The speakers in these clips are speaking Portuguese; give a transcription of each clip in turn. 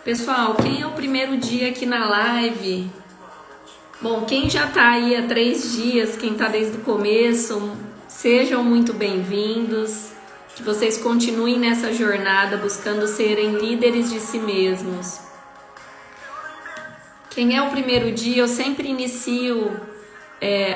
Pessoal, quem é o primeiro dia aqui na live? Bom, quem já tá aí há 3 dias, quem tá desde o começo, sejam muito bem-vindos. Que vocês continuem nessa jornada buscando serem líderes de si mesmos. Quem é o primeiro dia, eu sempre inicio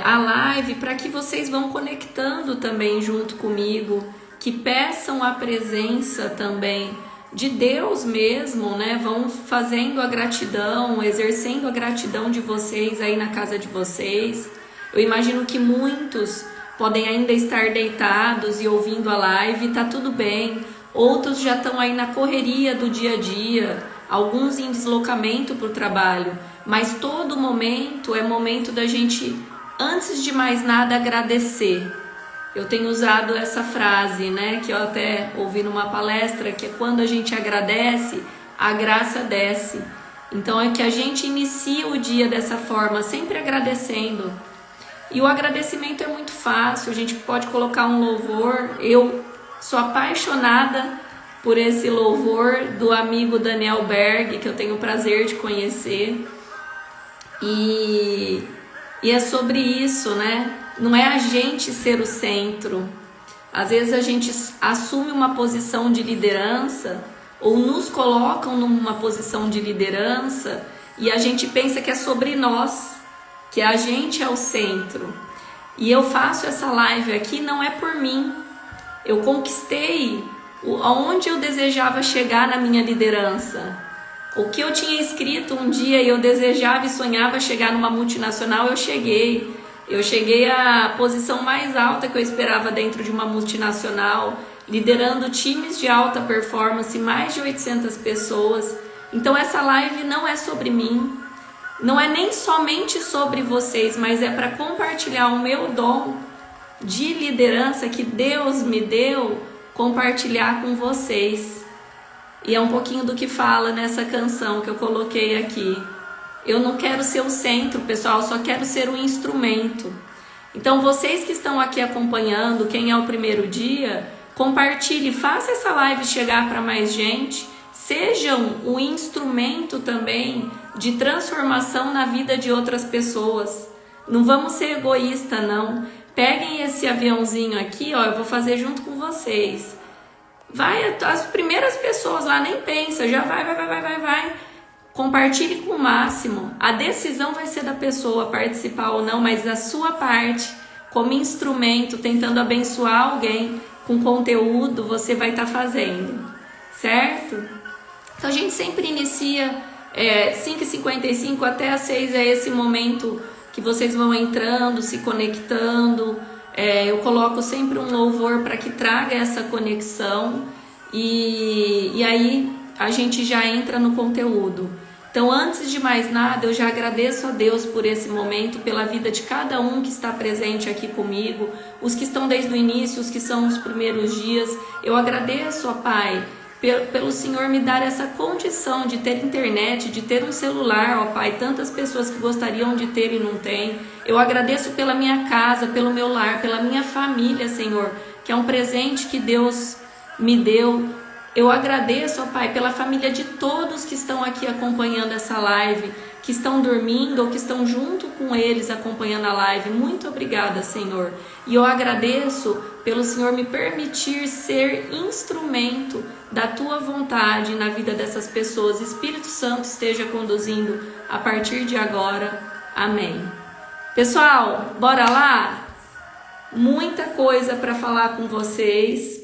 a live para que vocês vão conectando também junto comigo, que peçam a presença também de Deus mesmo, né? Vão fazendo a gratidão, exercendo a gratidão de vocês aí na casa de vocês. Eu imagino que muitos podem ainda estar deitados e ouvindo a live, tá tudo bem. Outros já estão aí na correria do dia a dia, alguns em deslocamento para o trabalho, mas todo momento é momento da gente, antes de mais nada, agradecer. Eu tenho usado essa frase, né, que eu até ouvi numa palestra, que é quando a gente agradece, a graça desce. Então é que a gente inicia o dia dessa forma, sempre agradecendo. E o agradecimento é muito fácil, a gente pode colocar um louvor. Eu sou apaixonada por esse louvor do amigo Daniel Berg, que eu tenho o prazer de conhecer. E é sobre isso, né? Não é a gente ser o centro. Às vezes a gente assume uma posição de liderança ou nos colocam numa posição de liderança e a gente pensa que é sobre nós, que a gente é o centro. E eu faço essa live aqui não é por mim. Eu conquistei aonde eu desejava chegar na minha liderança. O que eu tinha escrito um dia e eu desejava e sonhava chegar numa multinacional, eu cheguei. Eu cheguei à posição mais alta que eu esperava dentro de uma multinacional, liderando times de alta performance, mais de 800 pessoas. Então essa live não é sobre mim, não é nem somente sobre vocês, mas é para compartilhar o meu dom de liderança que Deus me deu, compartilhar com vocês. E é um pouquinho do que fala nessa canção que eu coloquei aqui. Eu não quero ser o centro, pessoal, só quero ser um instrumento. Então, vocês que estão aqui acompanhando, quem é o primeiro dia, compartilhe, faça essa live chegar para mais gente. Sejam um instrumento também de transformação na vida de outras pessoas. Não vamos ser egoístas, não. Peguem esse aviãozinho aqui, ó, eu vou fazer junto com vocês. Vai, as primeiras pessoas lá nem pensa, já vai. Compartilhe com o máximo. A decisão vai ser da pessoa participar ou não, mas a sua parte, como instrumento, tentando abençoar alguém com conteúdo, você vai estar fazendo, certo? Então a gente sempre inicia 5h55 até as 6 é esse momento que vocês vão entrando, se conectando. Eu coloco sempre um louvor para que traga essa conexão e aí a gente já entra no conteúdo. Então, antes de mais nada, eu já agradeço a Deus por esse momento, pela vida de cada um que está presente aqui comigo, os que estão desde o início, os que são os primeiros dias. Eu agradeço, ó Pai, pelo Senhor me dar essa condição de ter internet, de ter um celular, ó Pai, tantas pessoas que gostariam de ter e não têm. Eu agradeço pela minha casa, pelo meu lar, pela minha família, Senhor, que é um presente que Deus me deu. Eu agradeço, ó Pai, pela família de todos que estão aqui acompanhando essa live, que estão dormindo ou que estão junto com eles acompanhando a live. Muito obrigada, Senhor. E eu agradeço pelo Senhor me permitir ser instrumento da Tua vontade na vida dessas pessoas. Espírito Santo esteja conduzindo a partir de agora. Amém. Pessoal, bora lá? Muita coisa para falar com vocês.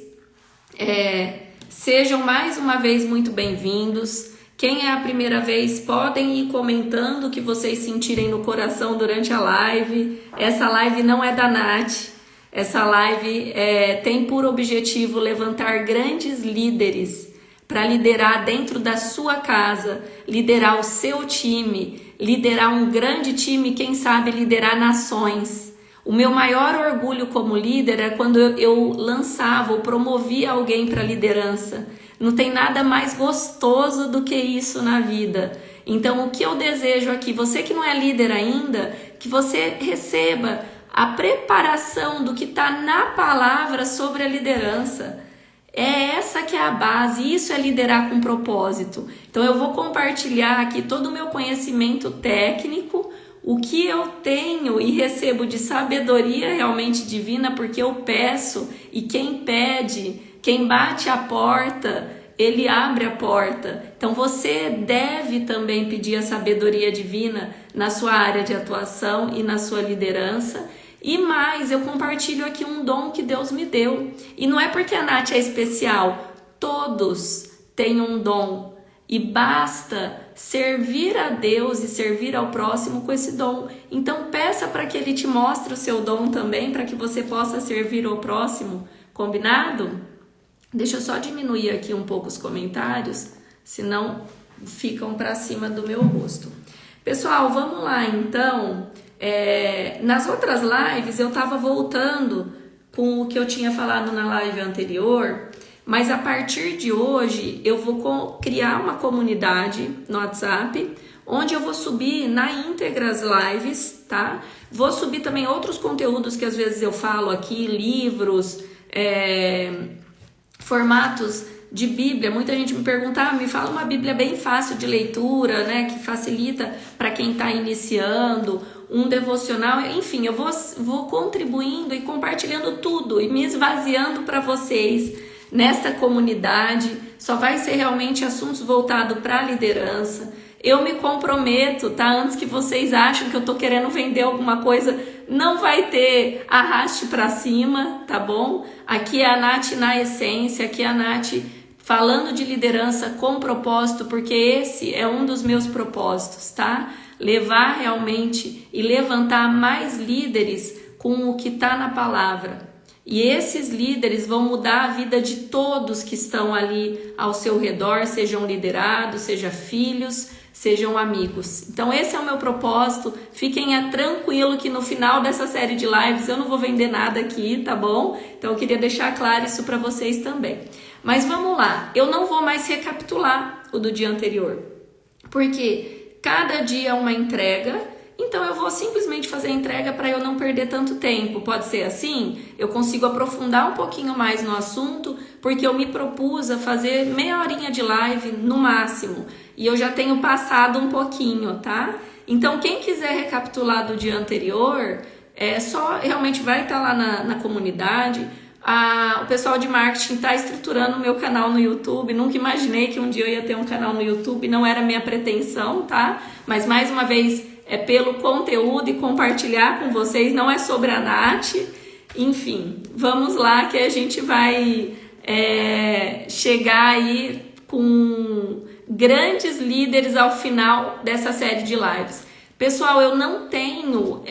Sejam mais uma vez muito bem-vindos. Quem é a primeira vez, podem ir comentando o que vocês sentirem no coração durante a live. Essa live não é da Nath. Essa live tem por objetivo levantar grandes líderes para liderar dentro da sua casa, liderar o seu time, liderar um grande time, quem sabe liderar nações. O meu maior orgulho como líder é quando eu lançava ou promovia alguém para liderança. Não tem nada mais gostoso do que isso na vida. Então, o que eu desejo aqui, você que não é líder ainda, que você receba a preparação do que está na palavra sobre a liderança. É essa que é a base, isso é liderar com propósito. Então eu vou compartilhar aqui todo o meu conhecimento técnico, o que eu tenho e recebo de sabedoria realmente divina, porque eu peço, e quem pede, quem bate a porta, ele abre a porta. Então você deve também pedir a sabedoria divina na sua área de atuação e na sua liderança. E mais, eu compartilho aqui um dom que Deus me deu. E não é porque a Nath é especial, todos têm um dom. E basta servir a Deus e servir ao próximo com esse dom. Então peça para que Ele te mostre o seu dom também, para que você possa servir ao próximo. Combinado? Deixa eu só diminuir aqui um pouco os comentários, senão ficam para cima do meu rosto. Pessoal, vamos lá então. Nas outras lives eu estava voltando com o que eu tinha falado na live anterior, mas a partir de hoje eu vou criar uma comunidade no WhatsApp, onde eu vou subir na íntegra as lives, tá? Vou subir também outros conteúdos que às vezes eu falo aqui, livros, formatos de Bíblia. Muita gente me pergunta, me fala uma Bíblia bem fácil de leitura, né, que facilita para quem está iniciando, um devocional, enfim, eu vou contribuindo e compartilhando tudo e me esvaziando para vocês nesta comunidade. Só vai ser realmente assuntos voltados para a liderança. Eu me comprometo, tá? Antes que vocês achem que eu tô querendo vender alguma coisa, não vai ter arraste para cima, tá bom? Aqui é a Nath na essência, aqui é a Nath falando de liderança com propósito, porque esse é um dos meus propósitos, tá? Levar realmente e levantar mais líderes com o que está na palavra. E esses líderes vão mudar a vida de todos que estão ali ao seu redor, sejam liderados, sejam filhos, sejam amigos. Então esse é o meu propósito. Fiquem tranquilo que no final dessa série de lives eu não vou vender nada aqui, tá bom? Então eu queria deixar claro isso para vocês também. Mas vamos lá, eu não vou mais recapitular o do dia anterior, porque cada dia é uma entrega, então eu vou simplesmente fazer a entrega para eu não perder tanto tempo. Pode ser assim? Eu consigo aprofundar um pouquinho mais no assunto, porque eu me propus a fazer meia horinha de live no máximo, e eu já tenho passado um pouquinho, tá? Então quem quiser recapitular do dia anterior, só realmente vai estar lá na comunidade. O pessoal de marketing está estruturando o meu canal no YouTube. Nunca imaginei que um dia eu ia ter um canal no YouTube, não era minha pretensão, tá? Mas mais uma vez é pelo conteúdo e compartilhar com vocês, não é sobre a Nath. Enfim, vamos lá que a gente vai chegar aí com grandes líderes ao final dessa série de lives. Pessoal, eu não tenho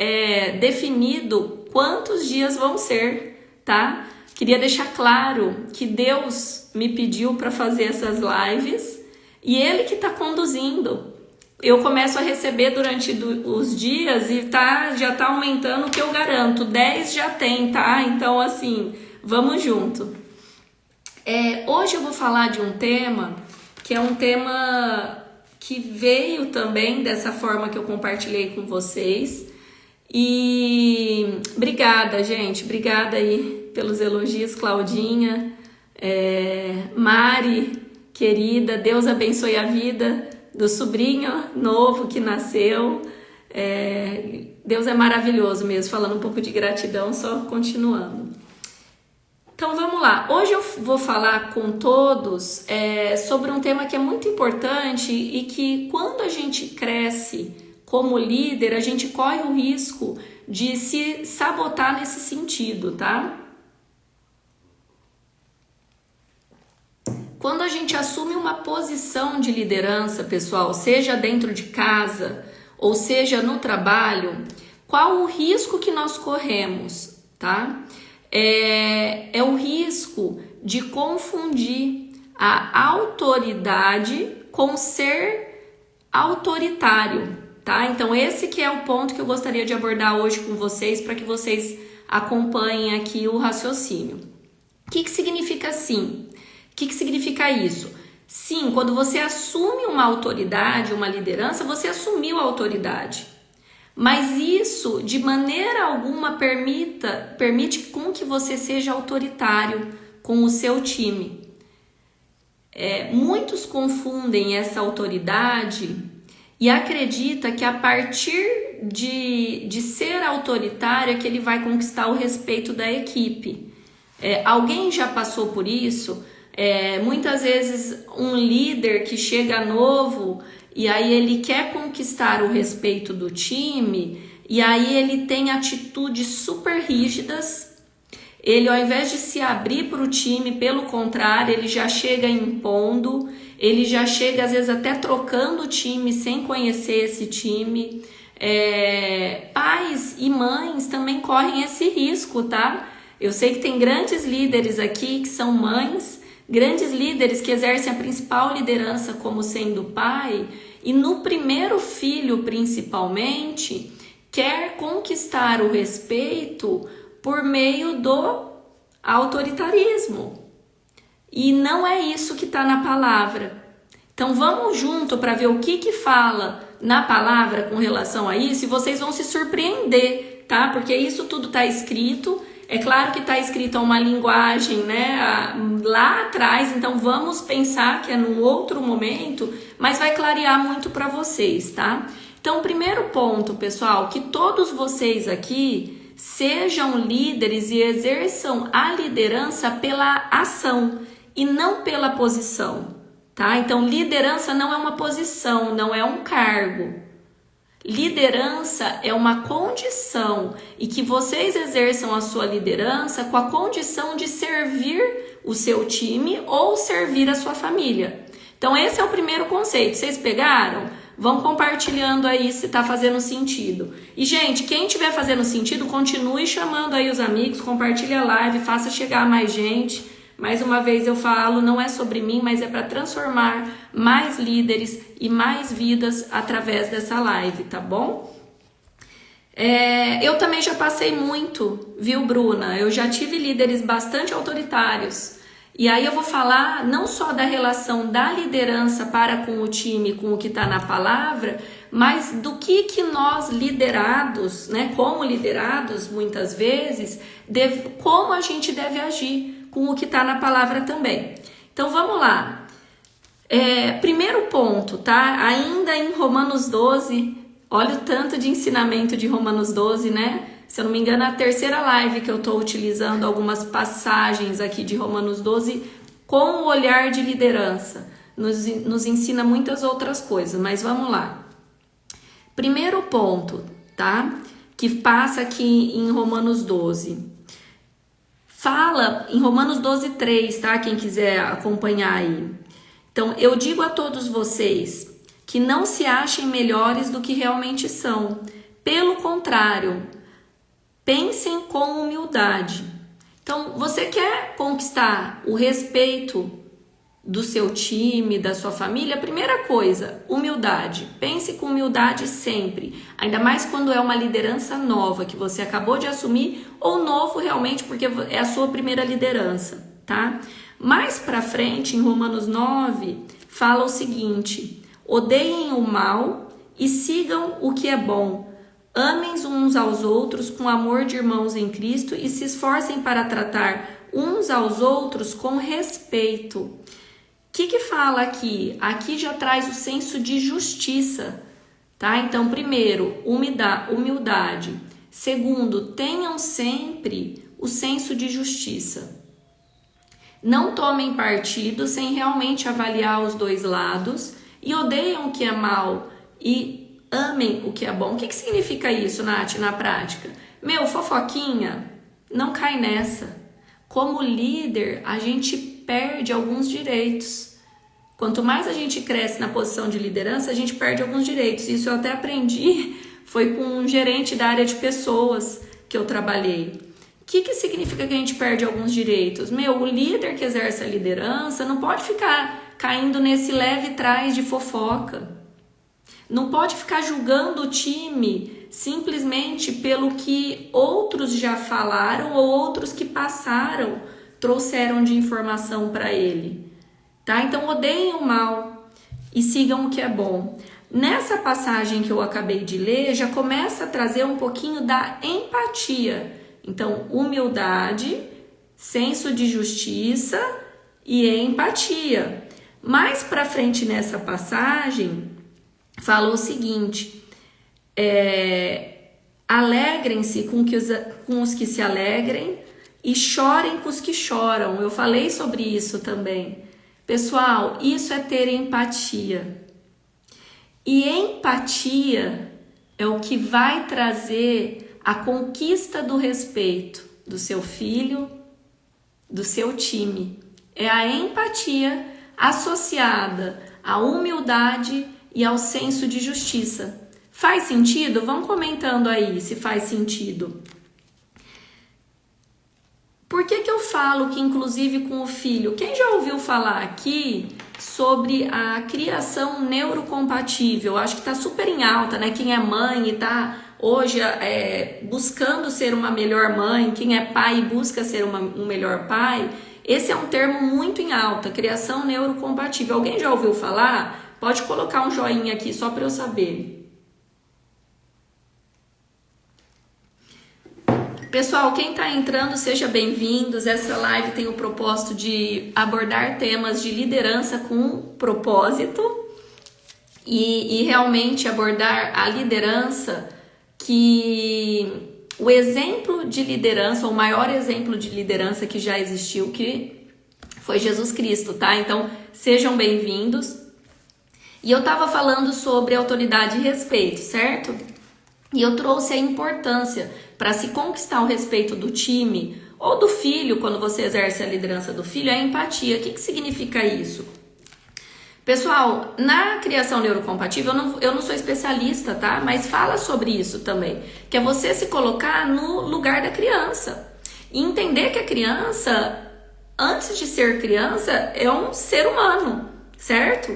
definido quantos dias vão ser, tá? Queria deixar claro que Deus me pediu para fazer essas lives e Ele que está conduzindo. Eu começo a receber durante os dias e já está aumentando, o que eu garanto. 10 já tem, tá? Então, assim, vamos junto. Hoje eu vou falar de um tema que é um tema que veio também dessa forma que eu compartilhei com vocês. E obrigada, gente. Obrigada aí pelos elogios, Claudinha, Mari, querida. Deus abençoe a vida do sobrinho novo que nasceu. Deus é maravilhoso mesmo. Falando um pouco de gratidão, só continuando. Então vamos lá. Hoje eu vou falar com todos sobre um tema que é muito importante e que quando a gente cresce como líder, a gente corre o risco de se sabotar nesse sentido, tá? Quando a gente assume uma posição de liderança, pessoal, seja dentro de casa ou seja no trabalho, qual o risco que nós corremos, tá? É o risco de confundir a autoridade com ser autoritário, tá? Então esse que é o ponto que eu gostaria de abordar hoje com vocês, para que vocês acompanhem aqui o raciocínio. O que significa assim? O que significa isso? Sim, quando você assume uma autoridade, uma liderança, você assumiu a autoridade. Mas isso, de maneira alguma, permite com que você seja autoritário. com o seu time. Muitos confundem essa autoridade e acredita que a partir de ser autoritário é que ele vai conquistar o respeito da equipe. Alguém já passou por isso? Muitas vezes um líder que chega novo e aí ele quer conquistar o respeito do time e aí ele tem atitudes super rígidas. Ele, ao invés de se abrir para o time, pelo contrário, ele já chega impondo, ele já chega às vezes até trocando o time sem conhecer esse time. Pais e mães também correm esse risco, tá? Eu sei que tem grandes líderes aqui que são mães, grandes líderes que exercem a principal liderança como sendo pai, e no primeiro filho principalmente, quer conquistar o respeito por meio do autoritarismo. E não é isso que está na palavra. Então vamos junto para ver o que fala na palavra com relação a isso, e vocês vão se surpreender, tá? Porque isso tudo está escrito. É claro que está escrito uma linguagem, né, lá atrás, então vamos pensar que é num outro momento, mas vai clarear muito para vocês, tá? Então, primeiro ponto, pessoal, que todos vocês aqui sejam líderes e exerçam a liderança pela ação e não pela posição, tá? Então, liderança não é uma posição, não é um cargo. Liderança é uma condição e que vocês exerçam a sua liderança com a condição de servir o seu time ou servir a sua família. Então, esse é o primeiro conceito. Vocês pegaram? Vão compartilhando aí se tá fazendo sentido. E, gente, quem tiver fazendo sentido, continue chamando aí os amigos, compartilhe a live, faça chegar mais gente. Mais uma vez eu falo, não é sobre mim, mas é para transformar mais líderes e mais vidas através dessa live, tá bom? Eu também já passei muito, viu, Bruna? Eu já tive líderes bastante autoritários. E aí eu vou falar não só da relação da liderança para com o time, com o que está na palavra, mas do que nós liderados, né, como liderados muitas vezes, como a gente deve agir com o que está na palavra também. Então vamos lá. Primeiro ponto, tá? Ainda em Romanos 12, olha o tanto de ensinamento de Romanos 12, né? Se eu não me engano, é a terceira live que eu estou utilizando algumas passagens aqui de Romanos 12 com o olhar de liderança. Nos ensina muitas outras coisas, mas vamos lá. Primeiro ponto, tá? Que passa aqui em Romanos 12. Fala em Romanos 12:3, tá? Quem quiser acompanhar aí. Então, eu digo a todos vocês que não se achem melhores do que realmente são. Pelo contrário, pensem com humildade. Então, você quer conquistar o respeito do seu time, da sua família? Primeira coisa, humildade. Pense com humildade sempre. Ainda mais quando é uma liderança nova que você acabou de assumir, ou novo realmente porque é a sua primeira liderança, tá? Mais pra frente, em Romanos 9, fala o seguinte: odeiem o mal e sigam o que é bom. Amem uns aos outros com amor de irmãos em Cristo e se esforcem para tratar uns aos outros com respeito. O que fala aqui? Aqui já traz o senso de justiça, tá? Então, primeiro, humildade. Segundo, tenham sempre o senso de justiça. Não tomem partido sem realmente avaliar os dois lados e odeiam o que é mal e amem o que é bom. O que significa isso, Nath, na prática? Fofoquinha, não cai nessa. Como líder, a gente perde alguns direitos. Quanto mais a gente cresce na posição de liderança, a gente perde alguns direitos. Isso eu até aprendi, foi com um gerente da área de pessoas que eu trabalhei. O que significa que a gente perde alguns direitos? O líder que exerce a liderança não pode ficar caindo nesse leve trás de fofoca. Não pode ficar julgando o time simplesmente pelo que outros já falaram ou outros que passaram, trouxeram de informação para ele. Tá? Então, odeiem o mal e sigam o que é bom. Nessa passagem que eu acabei de ler, já começa a trazer um pouquinho da empatia. Então, humildade, senso de justiça e empatia. Mais para frente nessa passagem, fala o seguinte: alegrem-se com os que se alegrem e chorem com os que choram. Eu falei sobre isso também. Pessoal, isso é ter empatia. E empatia é o que vai trazer a conquista do respeito do seu filho, do seu time. É a empatia associada à humildade e ao senso de justiça. Faz sentido? Vão comentando aí se faz sentido. Por que eu falo que inclusive com o filho? Quem já ouviu falar aqui sobre a criação neurocompatível? Acho que está super em alta, né? Quem é mãe e está hoje buscando ser uma melhor mãe, quem é pai e busca ser um melhor pai, esse é um termo muito em alta, criação neurocompatível. Alguém já ouviu falar? Pode colocar um joinha aqui só para eu saber. Pessoal, quem está entrando, seja bem-vindos. Essa live tem o propósito de abordar temas de liderança com propósito e realmente abordar a liderança, que o exemplo de liderança, o maior exemplo de liderança que já existiu, que foi Jesus Cristo, tá? Então, sejam bem-vindos. E eu estava falando sobre autoridade e respeito, certo? E eu trouxe a importância para se conquistar o respeito do time ou do filho, quando você exerce a liderança do filho, é a empatia. O que significa isso? Pessoal, na criação neurocompatível, eu não sou especialista, tá? Mas fala sobre isso também, que é você se colocar no lugar da criança e entender que a criança, antes de ser criança, é um ser humano, certo?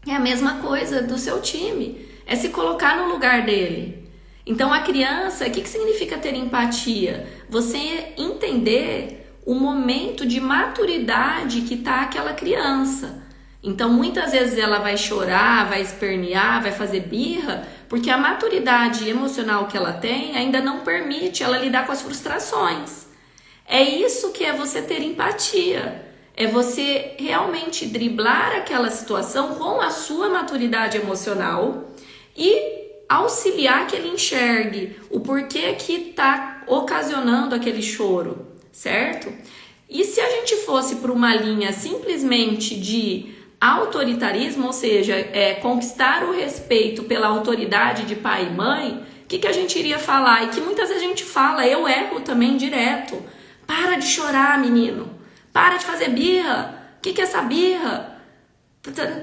É a mesma coisa do seu time, é se colocar no lugar dele. Então a criança, o que significa ter empatia? Você entender o momento de maturidade que está aquela criança. Então muitas vezes ela vai chorar, vai espernear, vai fazer birra, porque a maturidade emocional que ela tem ainda não permite ela lidar com as frustrações. É isso que é você ter empatia. É você realmente driblar aquela situação com a sua maturidade emocional e auxiliar que ele enxergue o porquê que está ocasionando aquele choro, certo? E se a gente fosse para uma linha simplesmente de autoritarismo, ou seja, conquistar o respeito pela autoridade de pai e mãe, o que a gente iria falar? E que muitas vezes a gente fala, eu erro também direto. Para de chorar, menino. Para de fazer birra. O que é essa birra?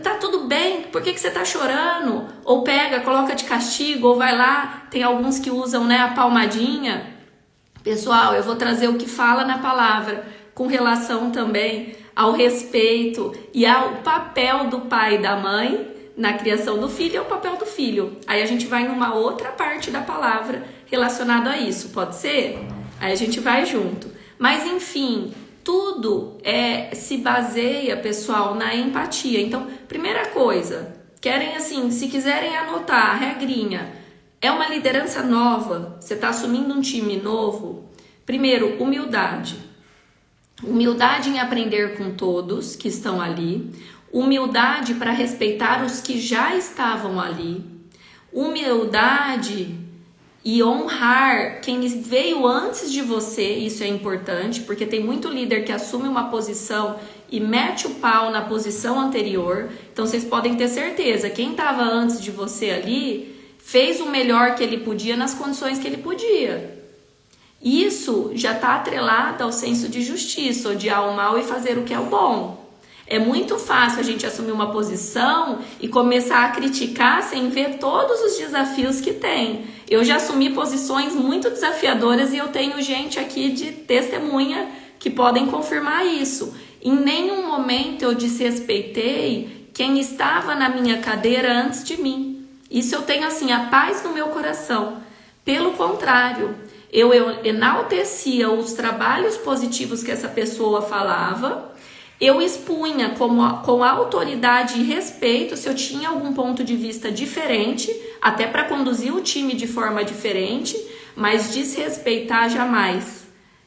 Tá tudo bem, por que você tá chorando? Ou pega, coloca de castigo, ou vai lá, tem alguns que usam, né, a palmadinha. Pessoal, eu vou trazer o que fala na palavra, com relação também ao respeito e ao papel do pai e da mãe na criação do filho e ao papel do filho. Aí a gente vai numa outra parte da palavra relacionado a isso, pode ser? Aí a gente vai junto. Mas enfim, tudo se baseia, pessoal, na empatia. Então, primeira coisa, se quiserem anotar a regrinha, é uma liderança nova, você está assumindo um time novo. Primeiro, humildade. Humildade em aprender com todos que estão ali. Humildade para respeitar os que já estavam ali. Humildade e honrar quem veio antes de você, isso é importante, porque tem muito líder que assume uma posição e mete o pau na posição anterior. Então vocês podem ter certeza, quem estava antes de você ali fez o melhor que ele podia nas condições que ele podia. Isso já está atrelado ao senso de justiça, odiar o mal e fazer o que é o bom. É muito fácil a gente assumir uma posição e começar a criticar sem ver todos os desafios que tem. Eu já assumi posições muito desafiadoras e eu tenho gente aqui de testemunha que podem confirmar isso. Em nenhum momento eu desrespeitei quem estava na minha cadeira antes de mim. Isso eu tenho assim, a paz no meu coração. Pelo contrário, eu enaltecia os trabalhos positivos que essa pessoa falava. Eu expunha com autoridade e respeito se eu tinha algum ponto de vista diferente, até para conduzir o time de forma diferente, mas desrespeitar jamais.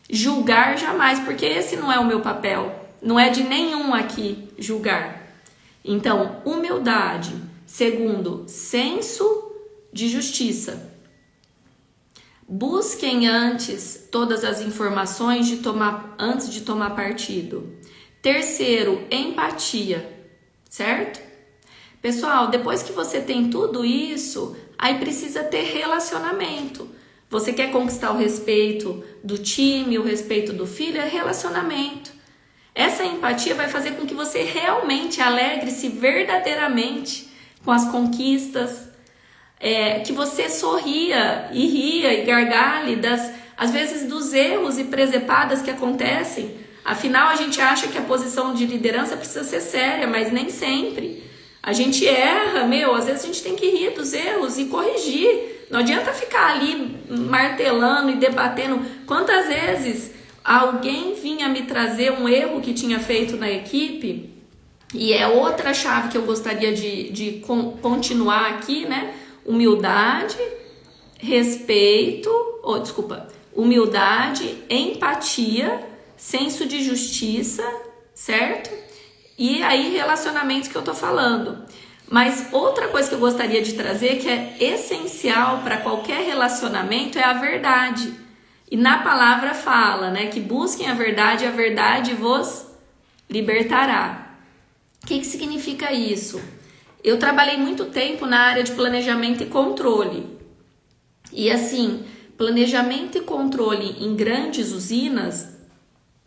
Julgar jamais, porque esse não é o meu papel. Não é de nenhum aqui julgar. Então, humildade. Segundo, senso de justiça. Busquem antes todas as informações antes de tomar partido. Terceiro, empatia, certo? Pessoal, depois que você tem tudo isso, aí precisa ter relacionamento. Você quer conquistar o respeito do time, o respeito do filho, é relacionamento. Essa empatia vai fazer com que você realmente alegre-se verdadeiramente com as conquistas, que você sorria e ria e gargalhe às vezes dos erros e presepadas que acontecem. Afinal, a gente acha que a posição de liderança precisa ser séria, mas nem sempre. A gente erra, às vezes a gente tem que rir dos erros e corrigir. Não adianta ficar ali martelando e debatendo. Quantas vezes alguém vinha me trazer um erro que tinha feito na equipe, e é outra chave que eu gostaria de continuar aqui, né? Humildade, respeito, humildade, empatia, senso de justiça, certo? E aí relacionamentos que eu tô falando. Mas outra coisa que eu gostaria de trazer, que é essencial para qualquer relacionamento, é a verdade. E na palavra fala, né, que busquem a verdade vos libertará. O que significa isso? Eu trabalhei muito tempo na área de planejamento e controle. E assim, planejamento e controle em grandes usinas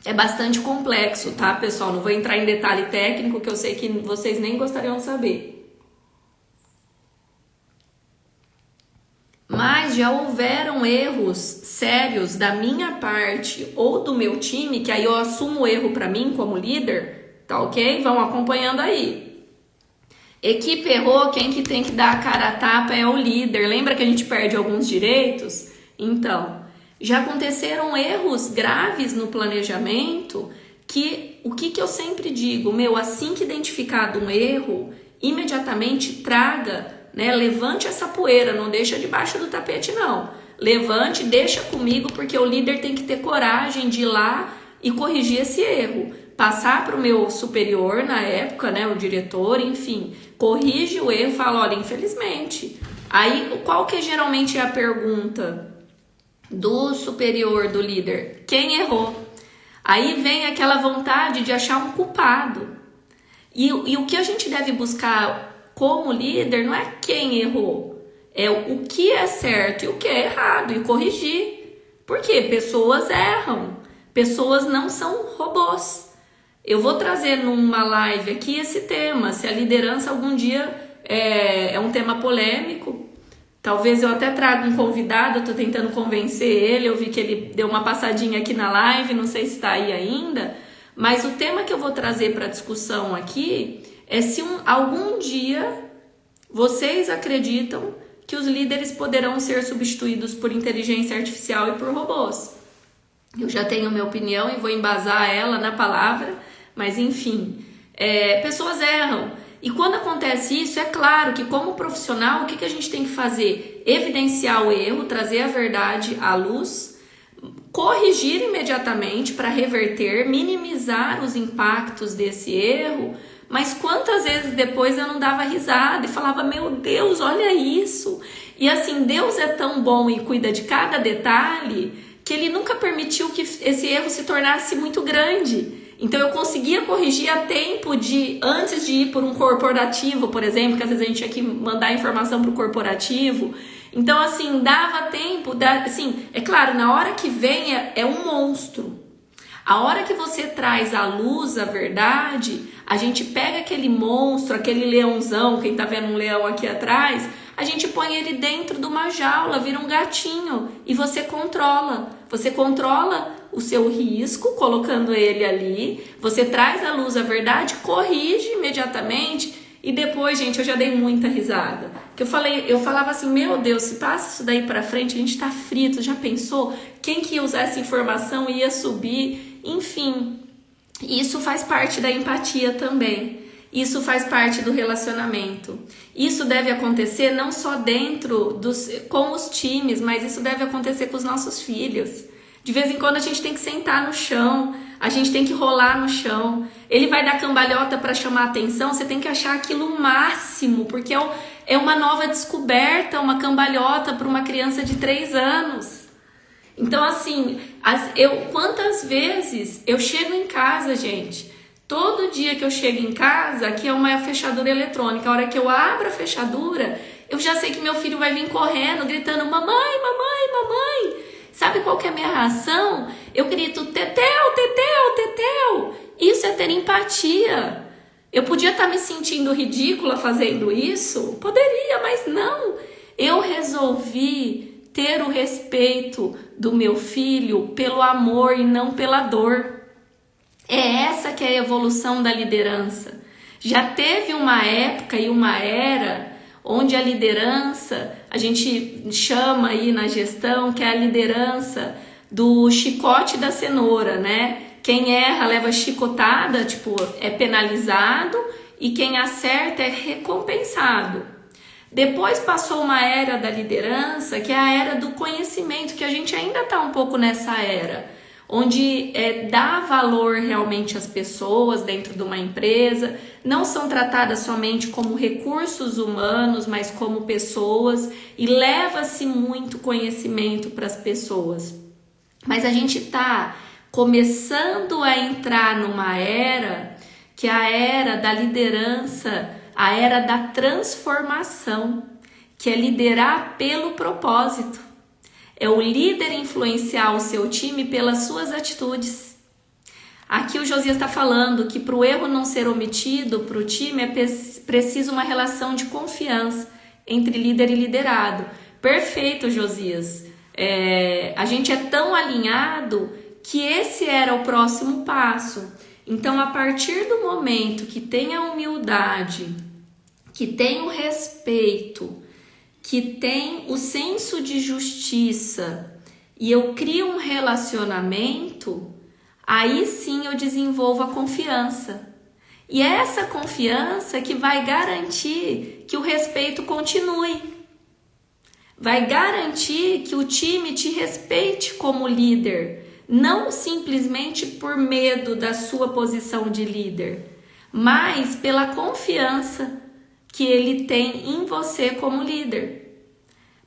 é bastante complexo, tá, pessoal? Não vou entrar em detalhe técnico, que eu sei que vocês nem gostariam de saber. Mas já houveram erros sérios da minha parte ou do meu time, que aí eu assumo o erro para mim como líder, tá ok? Vão acompanhando aí. Equipe errou, quem que tem que dar a cara a tapa é o líder. Lembra que a gente perde alguns direitos? Então, já aconteceram erros graves no planejamento que, o que eu sempre digo? Assim que identificado um erro, imediatamente traga, né? Levante essa poeira, não deixa debaixo do tapete não. Levante, deixa comigo, porque o líder tem que ter coragem de ir lá e corrigir esse erro. Passar para o meu superior na época, né, o diretor, enfim, corrige o erro e fala, olha, infelizmente. Aí, qual que geralmente é a pergunta do superior, do líder? Quem errou? Aí vem aquela vontade de achar um culpado. E o que a gente deve buscar como líder não é quem errou, é o que é certo e o que é errado e corrigir. Porque pessoas erram, pessoas não são robôs. Eu vou trazer numa live aqui esse tema, se a liderança algum dia é um tema polêmico. Talvez eu até traga um convidado, eu tô tentando convencer ele, eu vi que ele deu uma passadinha aqui na live, não sei se está aí ainda, mas o tema que eu vou trazer para discussão aqui é se algum dia vocês acreditam que os líderes poderão ser substituídos por inteligência artificial e por robôs. Eu já tenho minha opinião e vou embasar ela na palavra, mas enfim, pessoas erram. E quando acontece isso, é claro que como profissional, o que a gente tem que fazer? Evidenciar o erro, trazer a verdade à luz, corrigir imediatamente para reverter, minimizar os impactos desse erro. Mas quantas vezes depois eu não dava risada e falava, meu Deus, olha isso. E assim, Deus é tão bom e cuida de cada detalhe que Ele nunca permitiu que esse erro se tornasse muito grande. Então eu conseguia corrigir a tempo antes de ir por um corporativo, por exemplo, que às vezes a gente tinha que mandar informação para o corporativo. Então assim, dava tempo, assim, é claro, na hora que vem é um monstro. A hora que você traz à luz a verdade, a gente pega aquele monstro, aquele leãozão, quem tá vendo um leão aqui atrás, a gente põe ele dentro de uma jaula, vira um gatinho e você controla. Você controla o seu risco, colocando ele ali, você traz à luz a verdade, corrige imediatamente e depois, gente, eu já dei muita risada. Que eu falava assim, meu Deus, se passa isso daí pra frente, a gente tá frito, já pensou? Quem que ia usar essa informação ia subir? Enfim, isso faz parte da empatia também. Isso faz parte do relacionamento. Isso deve acontecer não só com os times, mas isso deve acontecer com os nossos filhos. De vez em quando a gente tem que sentar no chão, a gente tem que rolar no chão. Ele vai dar cambalhota para chamar atenção, você tem que achar aquilo o máximo, porque é uma nova descoberta, uma cambalhota para uma criança de 3 anos. Então, assim, quantas vezes eu chego em casa, gente, todo dia que eu chego em casa, aqui é uma fechadura eletrônica, a hora que eu abro a fechadura, eu já sei que meu filho vai vir correndo, gritando, mamãe, mamãe, mamãe. Sabe qual que é a minha reação? Eu grito, Tetel, Tetel, Tetel. Isso é ter empatia. Eu podia estar me sentindo ridícula fazendo isso? Poderia, mas não. Eu resolvi ter o respeito do meu filho pelo amor e não pela dor. É essa que é a evolução da liderança. Já teve uma época e uma era onde a liderança, a gente chama aí na gestão, que é a liderança do chicote da cenoura, né? Quem erra leva chicotada, tipo, é penalizado, e quem acerta é recompensado. Depois passou uma era da liderança, que é a era do conhecimento, que a gente ainda está um pouco nessa era, onde dá valor realmente às pessoas dentro de uma empresa, não são tratadas somente como recursos humanos, mas como pessoas, e leva-se muito conhecimento para as pessoas. Mas a gente está começando a entrar numa era, que é a era da liderança, a era da transformação, que é liderar pelo propósito. É o líder influenciar o seu time pelas suas atitudes. Aqui o Josias está falando que para o erro não ser omitido, para o time é preciso uma relação de confiança entre líder e liderado. Perfeito, Josias. A gente é tão alinhado que esse era o próximo passo. Então, a partir do momento que tem a humildade, que tem o respeito, que tem o senso de justiça e eu crio um relacionamento, aí sim eu desenvolvo a confiança. E é essa confiança que vai garantir que o respeito continue. Vai garantir que o time te respeite como líder, não simplesmente por medo da sua posição de líder, mas pela confiança que ele tem em você como líder.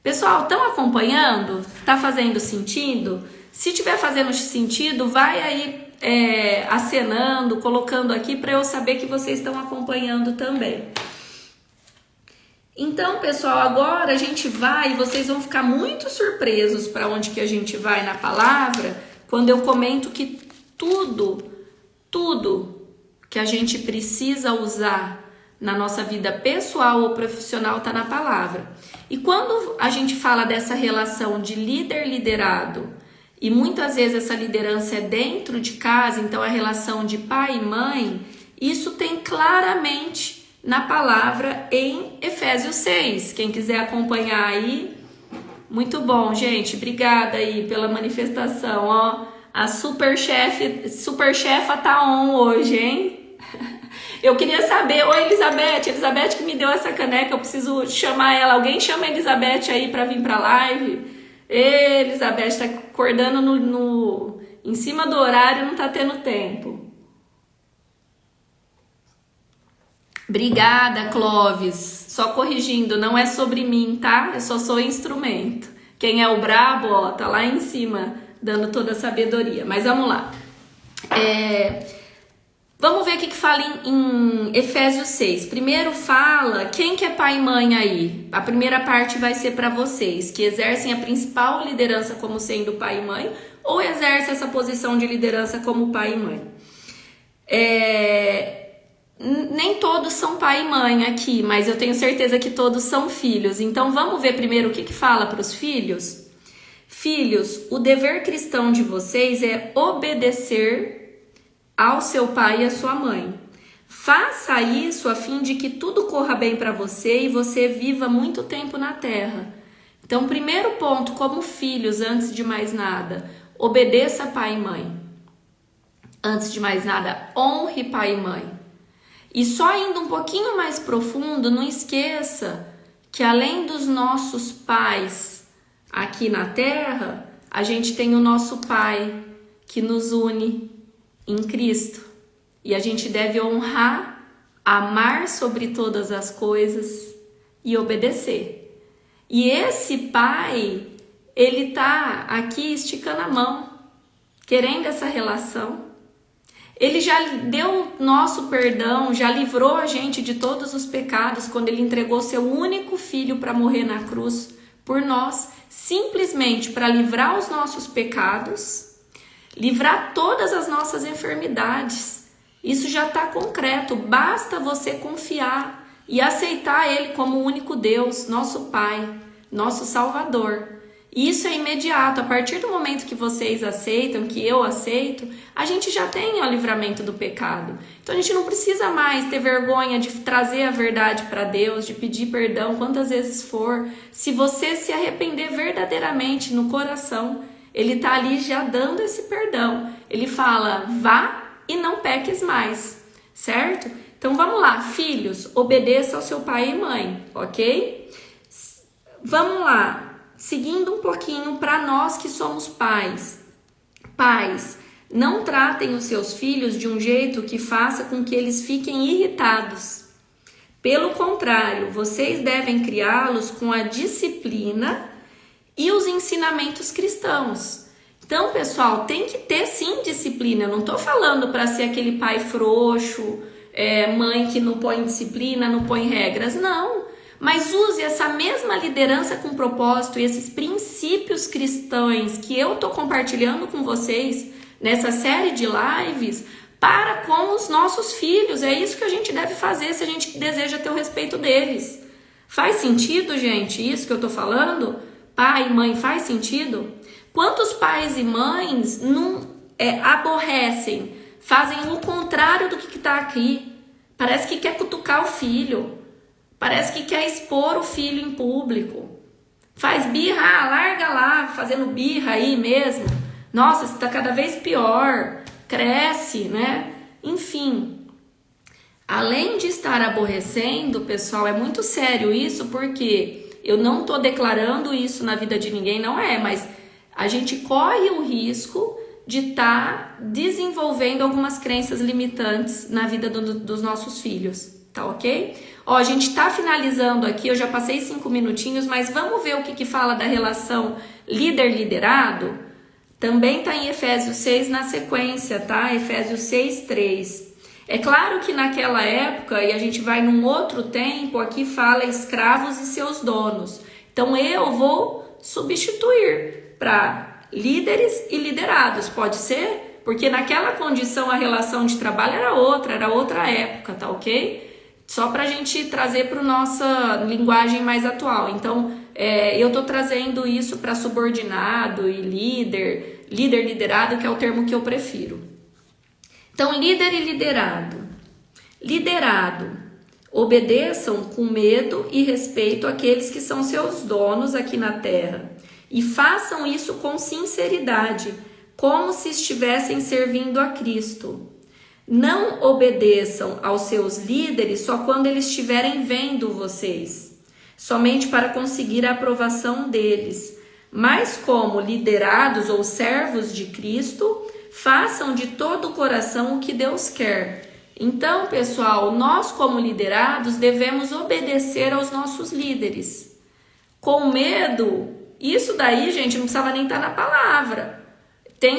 Pessoal, estão acompanhando? Tá fazendo sentido? Se tiver fazendo sentido, vai aí acenando, colocando aqui para eu saber que vocês estão acompanhando também. Então, pessoal, agora a gente vai, e vocês vão ficar muito surpresos para onde que a gente vai na palavra, quando eu comento que tudo que a gente precisa usar na nossa vida pessoal ou profissional está na palavra. E quando a gente fala dessa relação de líder-liderado, e muitas vezes essa liderança é dentro de casa, então a relação de pai e mãe, isso tem claramente na palavra em Efésios 6. Quem quiser acompanhar aí, muito bom, gente. Obrigada aí pela manifestação, ó. A super chefa tá on hoje, hein? Eu queria saber, oi Elizabeth que me deu essa caneca, eu preciso chamar ela. Alguém chama a Elizabeth aí pra vir pra live? Elizabeth tá acordando em cima do horário, não tá tendo tempo. Obrigada, Clóvis. Só corrigindo, não é sobre mim, tá? Eu só sou instrumento. Quem é o brabo, ó, tá lá em cima, dando toda a sabedoria. Mas vamos lá. Vamos ver o que fala em Efésios 6. Primeiro fala quem que é pai e mãe aí. A primeira parte vai ser para vocês, que exercem a principal liderança como sendo pai e mãe, ou exercem essa posição de liderança como pai e mãe. Nem todos são pai e mãe aqui, mas eu tenho certeza que todos são filhos. Então vamos ver primeiro o que fala para os filhos? Filhos, o dever cristão de vocês é obedecer ao seu pai e à sua mãe. Faça isso a fim de que tudo corra bem para você e você viva muito tempo na terra. Então, primeiro ponto, como filhos, antes de mais nada, obedeça pai e mãe. Antes de mais nada, honre pai e mãe. E só indo um pouquinho mais profundo, não esqueça que além dos nossos pais aqui na terra, a gente tem o nosso Pai que nos une em Cristo. E a gente deve honrar, amar sobre todas as coisas e obedecer. E esse Pai, ele tá aqui esticando a mão, querendo essa relação. Ele já deu nosso perdão, já livrou a gente de todos os pecados quando ele entregou seu único filho para morrer na cruz por nós, simplesmente para livrar os nossos pecados, livrar todas as nossas enfermidades. Isso já está concreto, basta você confiar e aceitar ele como o único Deus, nosso Pai, nosso Salvador. Isso é imediato. A partir do momento que vocês aceitam, que eu aceito, a gente já tem o livramento do pecado. Então a gente não precisa mais ter vergonha de trazer a verdade para Deus, de pedir perdão quantas vezes for. Se você se arrepender verdadeiramente no coração, ele está ali já dando esse perdão. Ele fala, vá e não peques mais, certo? Então vamos lá, filhos, obedeça ao seu pai e mãe, ok? Vamos lá. Seguindo um pouquinho para nós que somos pais. Pais, não tratem os seus filhos de um jeito que faça com que eles fiquem irritados. Pelo contrário, vocês devem criá-los com a disciplina e os ensinamentos cristãos. Então, pessoal, tem que ter sim disciplina. Eu não estou falando para ser aquele pai frouxo, mãe que não põe disciplina, não põe regras, não. Mas use essa mesma liderança com propósito e esses princípios cristãos que eu estou compartilhando com vocês nessa série de lives para com os nossos filhos. É isso que a gente deve fazer se a gente deseja ter o respeito deles. Faz sentido, gente, isso que eu estou falando? Pai e mãe, faz sentido? Quantos pais e mães não aborrecem, fazem o contrário do que está aqui? Parece que quer cutucar o filho. Parece que quer expor o filho em público. Faz birra, larga lá, fazendo birra aí mesmo. Nossa, isso está cada vez pior. Cresce, né? Enfim. Além de estar aborrecendo, pessoal, é muito sério isso, porque eu não estou declarando isso na vida de ninguém, não é, mas a gente corre o risco de estar desenvolvendo algumas crenças limitantes na vida dos nossos filhos, tá ok? Ó, a gente tá finalizando aqui, eu já passei 5 minutinhos, mas vamos ver o que fala da relação líder-liderado? Também tá em Efésios 6 na sequência, tá? Efésios 6:3. É claro que naquela época, e a gente vai num outro tempo, aqui fala escravos e seus donos. Então eu vou substituir para líderes e liderados, pode ser? Porque naquela condição a relação de trabalho era outra época, tá ok? Só para a gente trazer para a nossa linguagem mais atual. Então, eu estou trazendo isso para subordinado e liderado, que é o termo que eu prefiro. Então, líder e liderado. Liderado, obedeçam com medo e respeito àqueles que são seus donos aqui na terra. E façam isso com sinceridade, como se estivessem servindo a Cristo. Não obedeçam aos seus líderes só quando eles estiverem vendo vocês, somente para conseguir a aprovação deles, mas como liderados ou servos de Cristo, façam de todo o coração o que Deus quer. Então, pessoal, nós como liderados devemos obedecer aos nossos líderes. Com medo, isso daí, gente, não precisava nem estar na palavra. Tem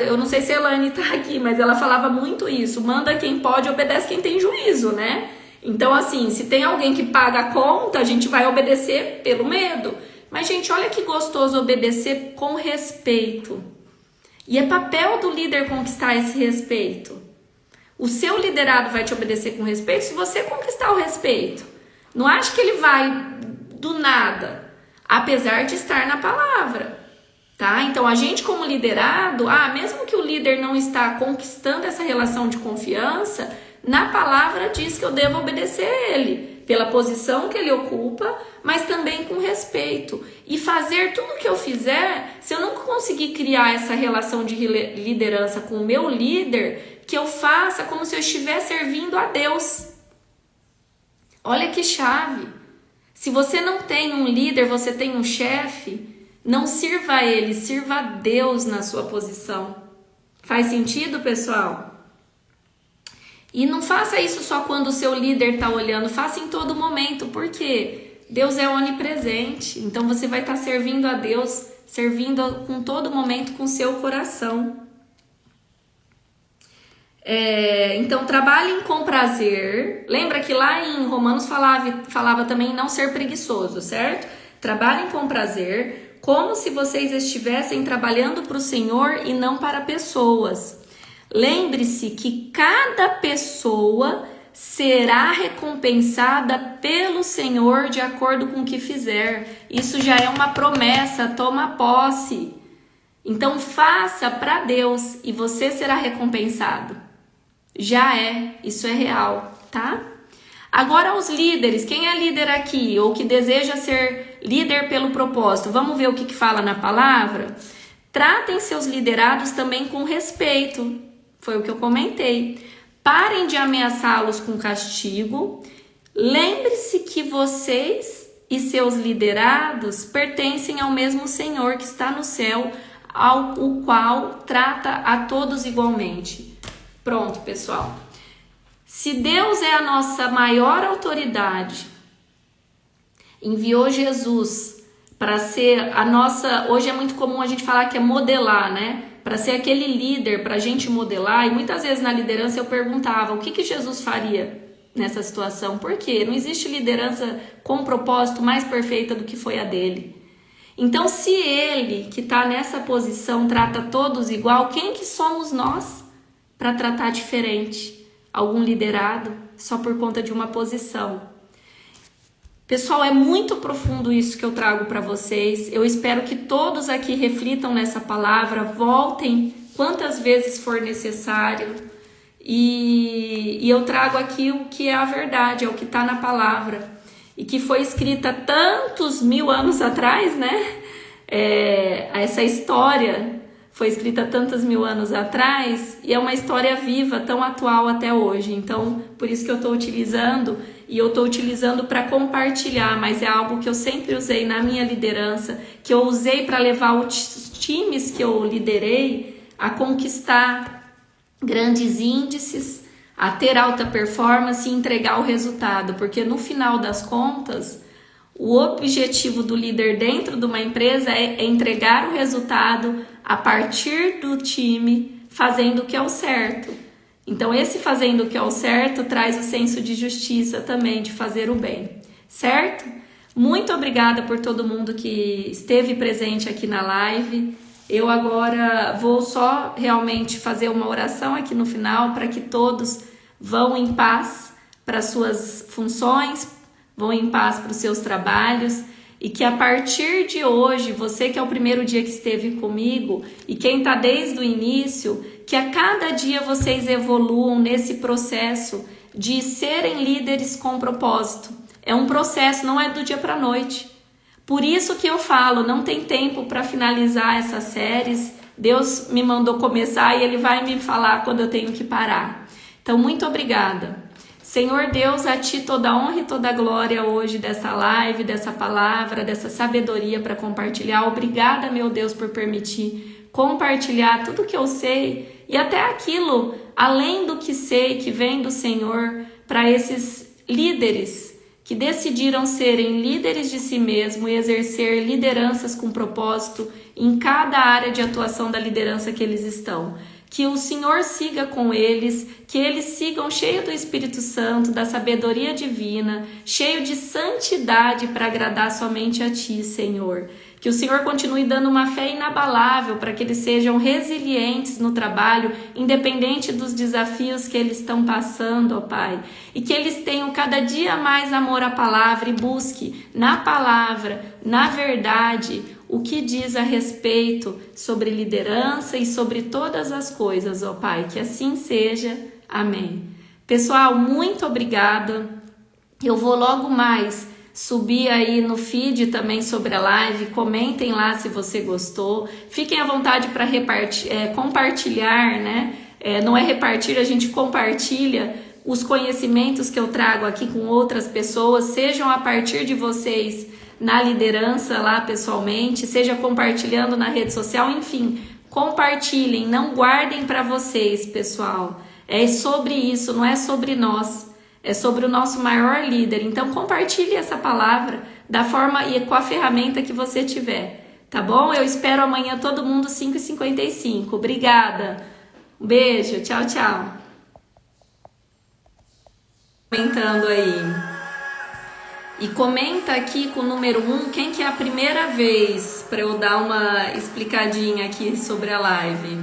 eu não sei se a Elaine tá aqui, mas ela falava muito isso. Manda quem pode, obedece quem tem juízo, né? Então, assim, se tem alguém que paga a conta, a gente vai obedecer pelo medo. Mas, gente, olha que gostoso obedecer com respeito. E é papel do líder conquistar esse respeito. O seu liderado vai te obedecer com respeito se você conquistar o respeito. Não acho que ele vai do nada, apesar de estar na palavra. Tá? Então, a gente como liderado, mesmo que o líder não está conquistando essa relação de confiança, na palavra diz que eu devo obedecer a ele, pela posição que ele ocupa, mas também com respeito. E fazer tudo o que eu fizer, se eu não conseguir criar essa relação de liderança com o meu líder, que eu faça como se eu estivesse servindo a Deus. Olha que chave. Se você não tem um líder, você tem um chefe, Não sirva a ele, sirva a Deus na sua posição. Faz sentido, pessoal? E não faça isso só quando o seu líder está olhando, faça em todo momento, porque Deus é onipresente. Então você vai estar servindo a Deus, servindo com todo momento com seu coração. Então trabalhem com prazer. Lembra que lá em Romanos falava também não ser preguiçoso, certo? Trabalhem com prazer, como se vocês estivessem trabalhando para o Senhor e não para pessoas. Lembre-se que cada pessoa será recompensada pelo Senhor de acordo com o que fizer. Isso já é uma promessa, toma posse. Então faça para Deus e você será recompensado. Já isso é real, tá? Agora os líderes, quem é líder aqui ou que deseja ser líder pelo propósito? Vamos ver o que fala na palavra? Tratem seus liderados também com respeito, foi o que eu comentei. Parem de ameaçá-los com castigo. Lembre-se que vocês e seus liderados pertencem ao mesmo Senhor que está no céu, o qual trata a todos igualmente. Pronto, pessoal. Se Deus é a nossa maior autoridade, enviou Jesus para ser a nossa... Hoje é muito comum a gente falar que é modelar, né? Para ser aquele líder, para a gente modelar. E muitas vezes na liderança eu perguntava o que Jesus faria nessa situação. Por quê? Não existe liderança com propósito mais perfeita do que foi a dele. Então, se ele, que está nessa posição, trata todos igual, quem que somos nós para tratar diferente algum liderado só por conta de uma posição? Pessoal, é muito profundo isso que eu trago para vocês. Eu espero que todos aqui reflitam nessa palavra, voltem quantas vezes for necessário. E eu trago aqui o que é a verdade, é o que está na palavra. E que foi escrita tantos mil anos atrás, né? Essa história foi escrita tantos mil anos atrás e é uma história viva, tão atual até hoje. Então, por isso que eu estou utilizando, e eu estou utilizando para compartilhar, mas é algo que eu sempre usei na minha liderança, que eu usei para levar os times que eu liderei a conquistar grandes índices, a ter alta performance e entregar o resultado, porque no final das contas, o objetivo do líder dentro de uma empresa é entregar o resultado a partir do time fazendo o que é o certo. Então esse fazendo o que é o certo traz o senso de justiça também, de fazer o bem, certo? Muito obrigada por todo mundo que esteve presente aqui na live. Eu agora vou só realmente fazer uma oração aqui no final para que todos vão em paz para suas funções, vão em paz para os seus trabalhos e que a partir de hoje, você que é o primeiro dia que esteve comigo e quem está desde o início, que a cada dia vocês evoluam nesse processo de serem líderes com propósito. É um processo, não é do dia para a noite. Por isso que eu falo, não tem tempo para finalizar essas séries. Deus me mandou começar e Ele vai me falar quando eu tenho que parar. Então, muito obrigada. Senhor Deus, a Ti toda a honra e toda a glória hoje dessa live, dessa palavra, dessa sabedoria para compartilhar. Obrigada, meu Deus, por permitir compartilhar tudo que eu sei e até aquilo, além do que sei, que vem do Senhor, para esses líderes que decidiram serem líderes de si mesmo e exercer lideranças com propósito em cada área de atuação da liderança que eles estão. Que o Senhor siga com eles, que eles sigam cheio do Espírito Santo, da sabedoria divina, cheio de santidade para agradar somente a Ti, Senhor. Que o Senhor continue dando uma fé inabalável para que eles sejam resilientes no trabalho, independente dos desafios que eles estão passando, ó Pai. E que eles tenham cada dia mais amor à palavra e busque na palavra, na verdade, o que diz a respeito sobre liderança e sobre todas as coisas, ó Pai. Que assim seja. Amém. Pessoal, muito obrigada. Eu vou logo mais subir aí no feed também sobre a live. Comentem lá se você gostou. Fiquem à vontade para compartilhar, né? Não é repartir, a gente compartilha os conhecimentos que eu trago aqui com outras pessoas, sejam a partir de vocês na liderança lá pessoalmente, seja compartilhando na rede social, enfim, compartilhem, não guardem para vocês, pessoal. É sobre isso, não é sobre nós, é sobre o nosso maior líder. Então compartilhe essa palavra da forma e com a ferramenta que você tiver, tá bom? Eu espero amanhã todo mundo 5h55. Obrigada. Um beijo, tchau, tchau. Comentando aí. E comenta aqui com o número 1 quem que é a primeira vez, para eu dar uma explicadinha aqui sobre a live.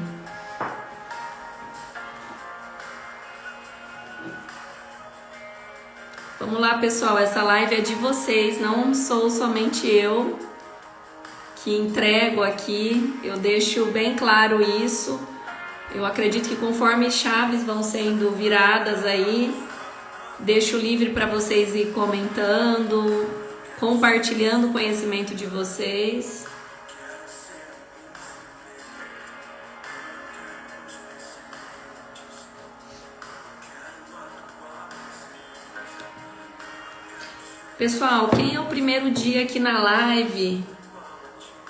Vamos lá, pessoal, essa live é de vocês, não sou somente eu que entrego aqui, eu deixo bem claro isso. Eu acredito que conforme chaves vão sendo viradas aí, deixo livre para vocês ir comentando, compartilhando o conhecimento de vocês. Pessoal, quem é o primeiro dia aqui na live?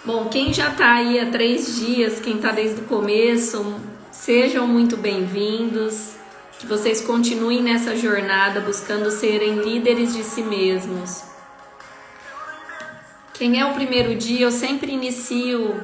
Bom, quem já tá aí há 3 dias, quem tá desde o começo, sejam muito bem-vindos. Que vocês continuem nessa jornada buscando serem líderes de si mesmos. Quem é o primeiro dia, eu sempre inicio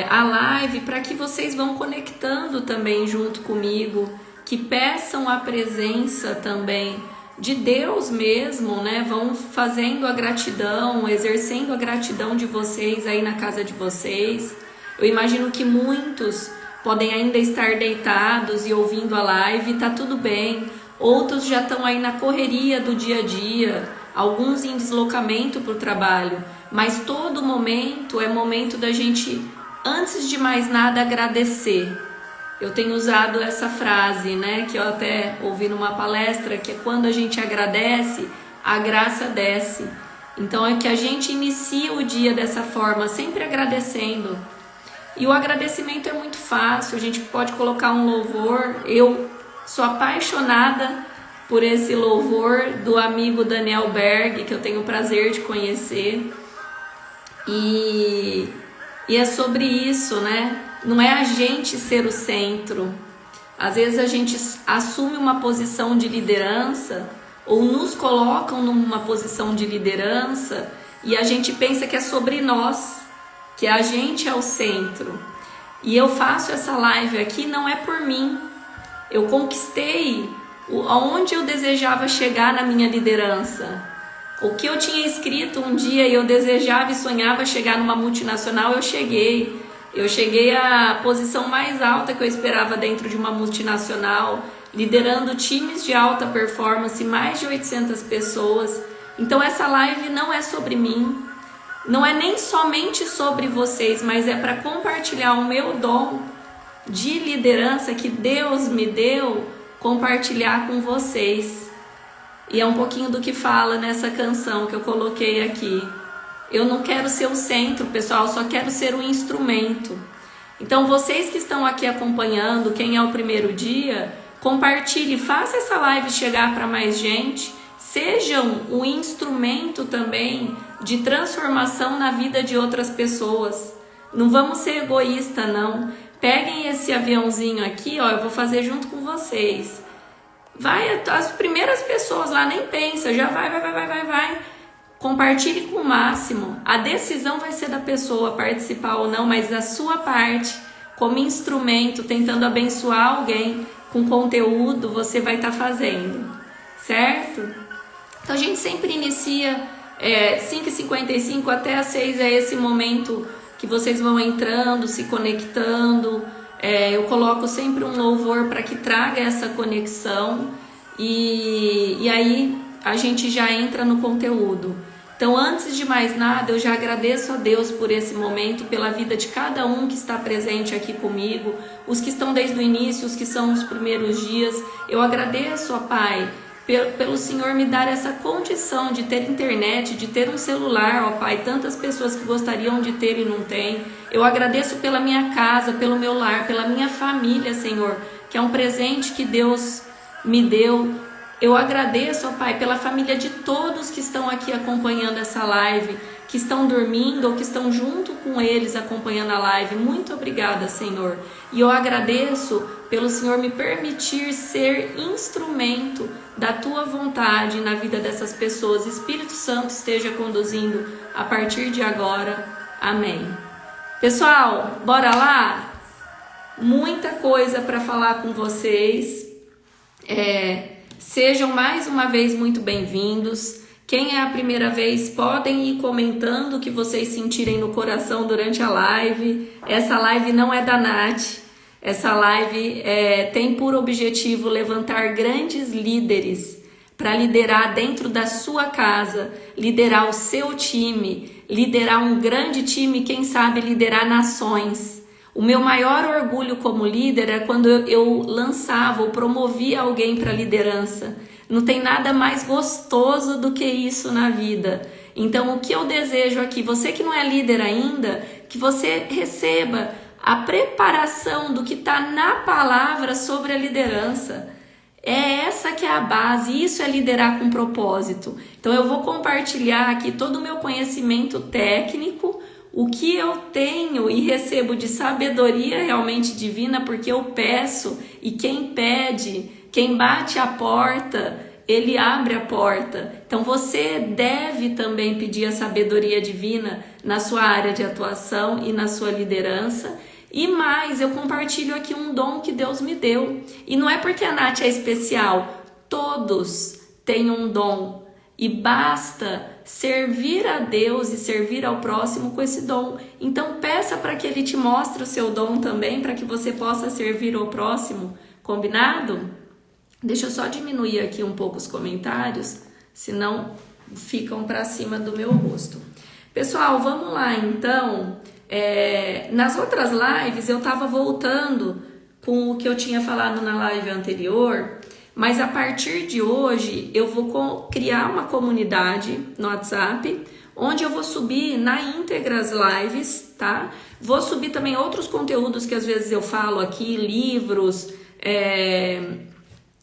a live para que vocês vão conectando também junto comigo, que peçam a presença também de Deus mesmo, né? Vão fazendo a gratidão, exercendo a gratidão de vocês aí na casa de vocês. Eu imagino que muitos podem ainda estar deitados e ouvindo a live, tá tudo bem. Outros já estão aí na correria do dia a dia, alguns em deslocamento para o trabalho, mas todo momento é momento da gente, antes de mais nada, agradecer. Eu tenho usado essa frase, né, que eu até ouvi numa palestra, que é quando a gente agradece, a graça desce. Então é que a gente inicia o dia dessa forma, sempre agradecendo. E o agradecimento é muito fácil, a gente pode colocar um louvor. Eu sou apaixonada por esse louvor do amigo Daniel Berg, que eu tenho o prazer de conhecer. E é sobre isso, né? Não é a gente ser o centro. Às vezes a gente assume uma posição de liderança ou nos colocam numa posição de liderança e a gente pensa que é sobre nós, que a gente é o centro. E eu faço essa live aqui não é por mim. Eu conquistei aonde eu desejava chegar na minha liderança. O que eu tinha escrito um dia e eu desejava e sonhava chegar numa multinacional, eu cheguei. Eu cheguei à posição mais alta que eu esperava dentro de uma multinacional, liderando times de alta performance, mais de 800 pessoas. Então essa live não é sobre mim. Não é nem somente sobre vocês, mas é para compartilhar o meu dom de liderança que Deus me deu, compartilhar com vocês. E é um pouquinho do que fala nessa canção que eu coloquei aqui. Eu não quero ser o centro, pessoal, só quero ser um instrumento. Então vocês que estão aqui acompanhando, quem é o primeiro dia, compartilhe, faça essa live chegar para mais gente. Sejam um instrumento também de transformação na vida de outras pessoas. Não vamos ser egoístas, não. Peguem esse aviãozinho aqui, ó, eu vou fazer junto com vocês. Vai, as primeiras pessoas lá nem pensa, já vai. Compartilhe com o máximo. A decisão vai ser da pessoa participar ou não, mas a sua parte, como instrumento, tentando abençoar alguém com conteúdo, você vai estar fazendo, certo? Então a gente sempre inicia 5h55 até as 6 é esse momento que vocês vão entrando, se conectando. Eu coloco sempre um louvor para que traga essa conexão e aí a gente já entra no conteúdo. Então, antes de mais nada, eu já agradeço a Deus por esse momento, pela vida de cada um que está presente aqui comigo, os que estão desde o início, os que são os primeiros dias. Eu agradeço, ó Pai, pelo Senhor me dar essa condição de ter internet, de ter um celular, ó Pai, tantas pessoas que gostariam de ter e não têm. Eu agradeço pela minha casa, pelo meu lar, pela minha família, Senhor, que é um presente que Deus me deu Eu agradeço, ó Pai, pela família de todos que estão aqui acompanhando essa live, que estão dormindo ou que estão junto com eles acompanhando a live. Muito obrigada, Senhor. E eu agradeço pelo Senhor me permitir ser instrumento da Tua vontade na vida dessas pessoas. Espírito Santo esteja conduzindo a partir de agora. Amém. Pessoal, bora lá? Muita coisa para falar com vocês. Sejam mais uma vez muito bem-vindos. Quem é a primeira vez, podem ir comentando o que vocês sentirem no coração durante a live. Essa live não é da Nath. Essa live tem por objetivo levantar grandes líderes para liderar dentro da sua casa, liderar o seu time, liderar um grande time, quem sabe liderar nações. O meu maior orgulho como líder é quando eu lançava ou promovia alguém para liderança. Não tem nada mais gostoso do que isso na vida. Então, o que eu desejo aqui, você que não é líder ainda, que você receba a preparação do que está na palavra sobre a liderança. É essa que é a base, isso é liderar com propósito. Então, eu vou compartilhar aqui todo o meu conhecimento técnico, o que eu tenho e recebo de sabedoria realmente divina, porque eu peço, e quem pede, quem bate a porta, ele abre a porta. Então você deve também pedir a sabedoria divina na sua área de atuação e na sua liderança. E mais, eu compartilho aqui um dom que Deus me deu. E não é porque a Nath é especial, todos têm um dom. E basta servir a Deus e servir ao próximo com esse dom. Então peça para que Ele te mostre o seu dom também, para que você possa servir ao próximo. Combinado? Deixa eu só diminuir aqui um pouco os comentários, senão ficam para cima do meu rosto. Pessoal, vamos lá então. Nas outras lives eu estava voltando com o que eu tinha falado na live anterior, mas a partir de hoje eu vou criar uma comunidade no WhatsApp, onde eu vou subir na íntegra as lives, tá? Vou subir também outros conteúdos que às vezes eu falo aqui, livros,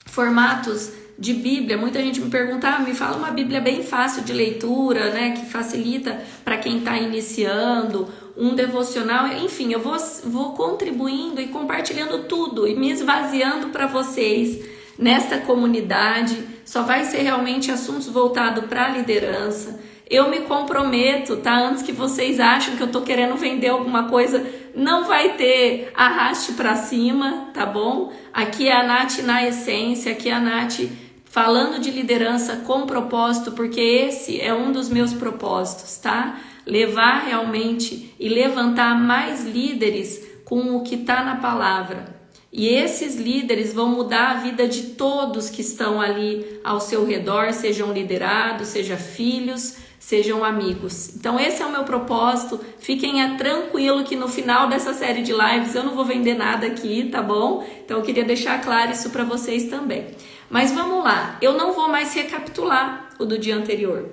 formatos de Bíblia. Muita gente me pergunta, me fala uma Bíblia bem fácil de leitura, né, que facilita para quem está iniciando, um devocional, enfim, eu vou contribuindo e compartilhando tudo e me esvaziando para vocês nesta comunidade. Só vai ser realmente assuntos voltados para a liderança. Eu me comprometo, tá? Antes que vocês achem que eu tô querendo vender alguma coisa, não vai ter arraste para cima, tá bom? Aqui é a Nath na essência, aqui é a Nath falando de liderança com propósito, porque esse é um dos meus propósitos, tá? Levar realmente e levantar mais líderes com o que tá na palavra. E esses líderes vão mudar a vida de todos que estão ali ao seu redor, sejam liderados, sejam filhos, sejam amigos. Então esse é o meu propósito. Fiquem tranquilo que no final dessa série de lives eu não vou vender nada aqui, tá bom? Então eu queria deixar claro isso para vocês também. Mas vamos lá, eu não vou mais recapitular o do dia anterior,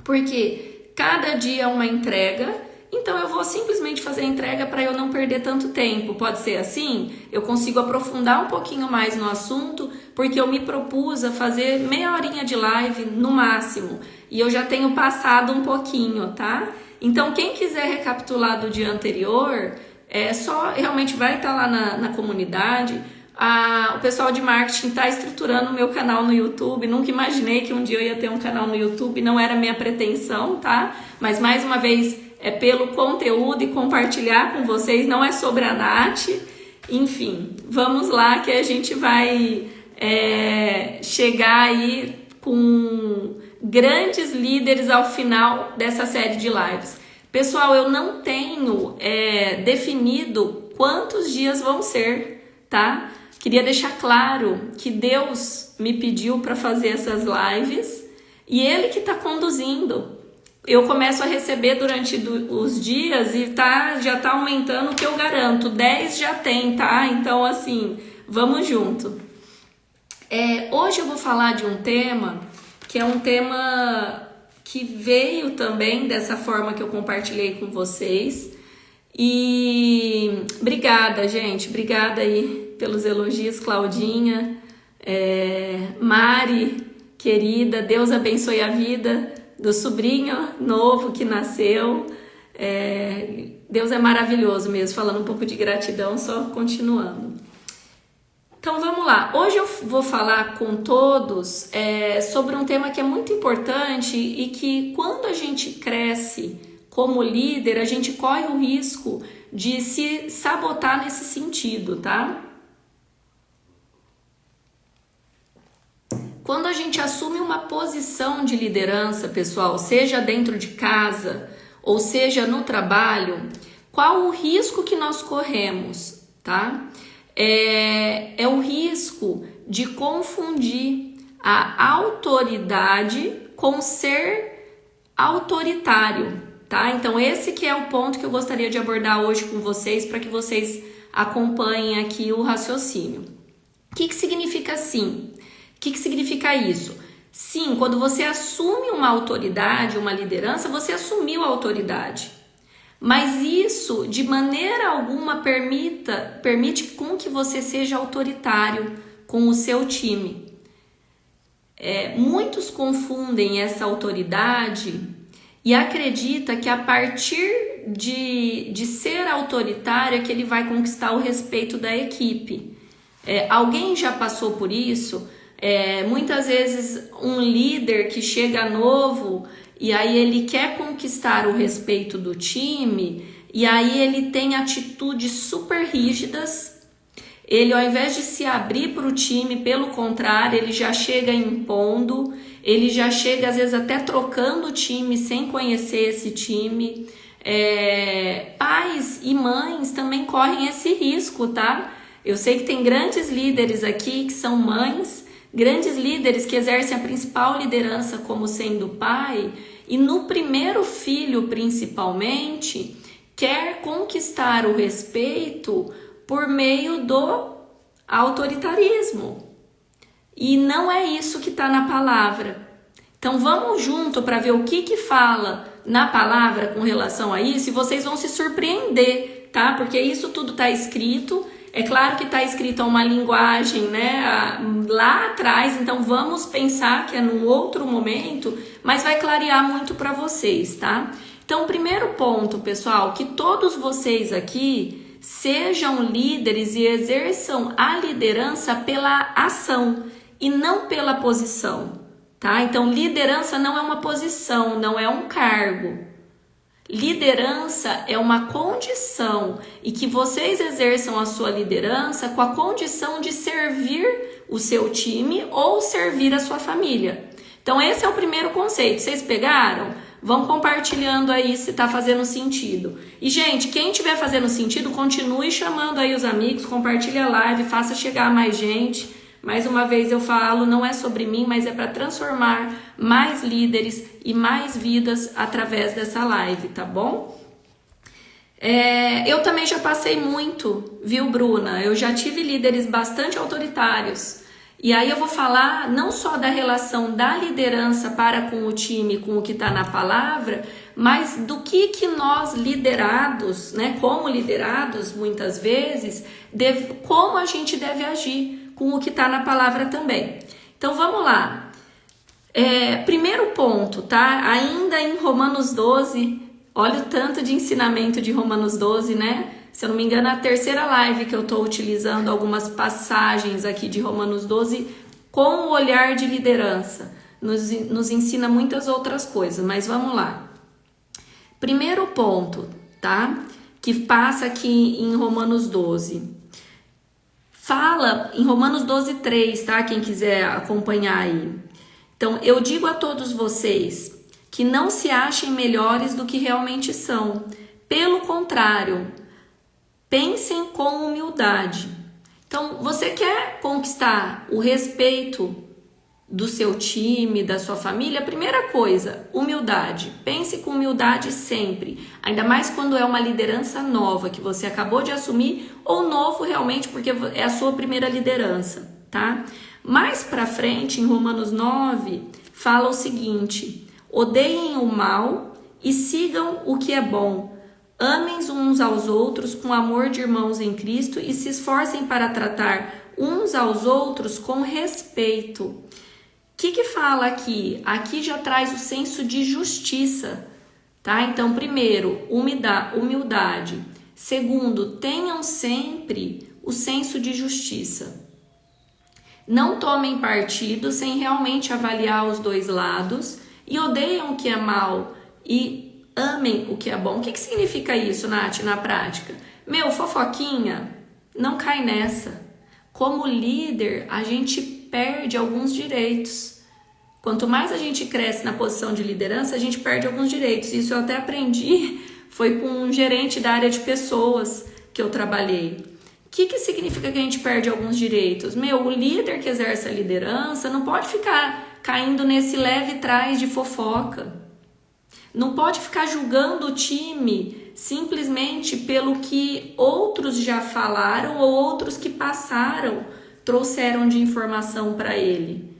porque cada dia é uma entrega. Então eu vou simplesmente fazer a entrega para eu não perder tanto tempo. Pode ser assim? Eu consigo aprofundar um pouquinho mais no assunto, porque eu me propus a fazer meia horinha de live no máximo. E eu já tenho passado um pouquinho, tá? Então quem quiser recapitular do dia anterior, só realmente vai estar lá na comunidade. O pessoal de marketing está estruturando o meu canal no YouTube. Nunca imaginei que um dia eu ia ter um canal no YouTube. Não era minha pretensão, tá? Mas mais uma vez, é pelo conteúdo e compartilhar com vocês, não é sobre a Nath. Enfim, vamos lá que a gente vai chegar aí com grandes líderes ao final dessa série de lives. Pessoal, eu não tenho definido quantos dias vão ser, tá? Queria deixar claro que Deus me pediu para fazer essas lives e Ele que está conduzindo. Eu começo a receber durante os dias e já tá aumentando, o que eu garanto. 10 já tem, tá? Então, assim, vamos junto. Hoje eu vou falar de um tema que é um tema que veio também dessa forma que eu compartilhei com vocês. E obrigada, gente. Obrigada aí pelos elogios, Claudinha. Mari, querida, Deus abençoe a vida do sobrinho novo que nasceu. Deus é maravilhoso mesmo, falando um pouco de gratidão, só continuando. Então vamos lá, hoje eu vou falar com todos sobre um tema que é muito importante e que quando a gente cresce como líder, a gente corre o risco de se sabotar nesse sentido, tá? Quando a gente assume uma posição de liderança, pessoal, seja dentro de casa ou seja no trabalho, qual o risco que nós corremos, tá? É o risco de confundir a autoridade com ser autoritário, tá? Então esse que é o ponto que eu gostaria de abordar hoje com vocês, para que vocês acompanhem aqui o raciocínio. O que significa assim? O que significa isso? Sim, quando você assume uma autoridade, uma liderança, você assumiu a autoridade. Mas isso, de maneira alguma, permite com que você seja autoritário com o seu time. Muitos confundem essa autoridade e acreditam que a partir de ser autoritário é que ele vai conquistar o respeito da equipe. Alguém já passou por isso? Muitas vezes um líder que chega novo e aí ele quer conquistar o respeito do time e aí ele tem atitudes super rígidas. Ele, ao invés de se abrir para o time, pelo contrário, ele já chega impondo, ele já chega às vezes até trocando o time sem conhecer esse time. Pais e mães também correm esse risco, tá? Eu sei que tem grandes líderes aqui que são mães, grandes líderes que exercem a principal liderança como sendo pai, e no primeiro filho principalmente, quer conquistar o respeito por meio do autoritarismo. E não é isso que está na palavra. Então vamos junto para ver o que fala na palavra com relação a isso, e vocês vão se surpreender, tá? Porque isso tudo está escrito. É claro que está escrito uma linguagem, né, lá atrás, então vamos pensar que é num outro momento, mas vai clarear muito para vocês, tá? Então, primeiro ponto, pessoal, que todos vocês aqui sejam líderes e exerçam a liderança pela ação e não pela posição, tá? Então, liderança não é uma posição, não é um cargo. Liderança é uma condição e que vocês exerçam a sua liderança com a condição de servir o seu time ou servir a sua família. Então esse é o primeiro conceito. Vocês pegaram? Vão compartilhando aí se está fazendo sentido. E gente, quem estiver fazendo sentido, continue chamando aí os amigos, compartilhe a live, faça chegar mais gente. Mais uma vez eu falo, não é sobre mim, mas é para transformar mais líderes e mais vidas através dessa live, tá bom? Eu também já passei muito, viu, Bruna? Eu já tive líderes bastante autoritários. E aí eu vou falar não só da relação da liderança para com o time, com o que está na palavra, mas do que nós liderados, né, como liderados muitas vezes, como a gente deve agir com o que está na palavra também. Então vamos lá. Primeiro ponto, tá? Ainda em Romanos 12, olha o tanto de ensinamento de Romanos 12, né? Se eu não me engano, é a terceira live que eu estou utilizando algumas passagens aqui de Romanos 12 com o olhar de liderança. Nos ensina muitas outras coisas, mas vamos lá. Primeiro ponto, tá? Que passa aqui em Romanos 12. Fala em Romanos 12:3, tá? Quem quiser acompanhar aí. Então, eu digo a todos vocês que não se achem melhores do que realmente são. Pelo contrário, pensem com humildade. Então, você quer conquistar o respeito do seu time, da sua família? Primeira coisa, humildade. Pense com humildade sempre. Ainda mais quando é uma liderança nova que você acabou de assumir, ou novo realmente porque é a sua primeira liderança, tá? Mais pra frente, em Romanos 9, fala o seguinte: odeiem o mal e sigam o que é bom. Amem uns aos outros com amor de irmãos em Cristo e se esforcem para tratar uns aos outros com respeito. O que fala aqui? Aqui já traz o senso de justiça, tá? Então, primeiro, humildade. Segundo, tenham sempre o senso de justiça. Não tomem partido sem realmente avaliar os dois lados e odeiam o que é mal e amem o que é bom. O que significa isso, Nath, na prática? Fofoquinha, não cai nessa. Como líder, a gente perde alguns direitos. Quanto mais a gente cresce na posição de liderança, a gente perde alguns direitos. Isso eu até aprendi, foi com um gerente da área de pessoas que eu trabalhei. O que significa que a gente perde alguns direitos? O líder que exerce a liderança não pode ficar caindo nesse leve trás de fofoca. Não pode ficar julgando o time simplesmente pelo que outros já falaram ou outros que passaram trouxeram de informação para ele.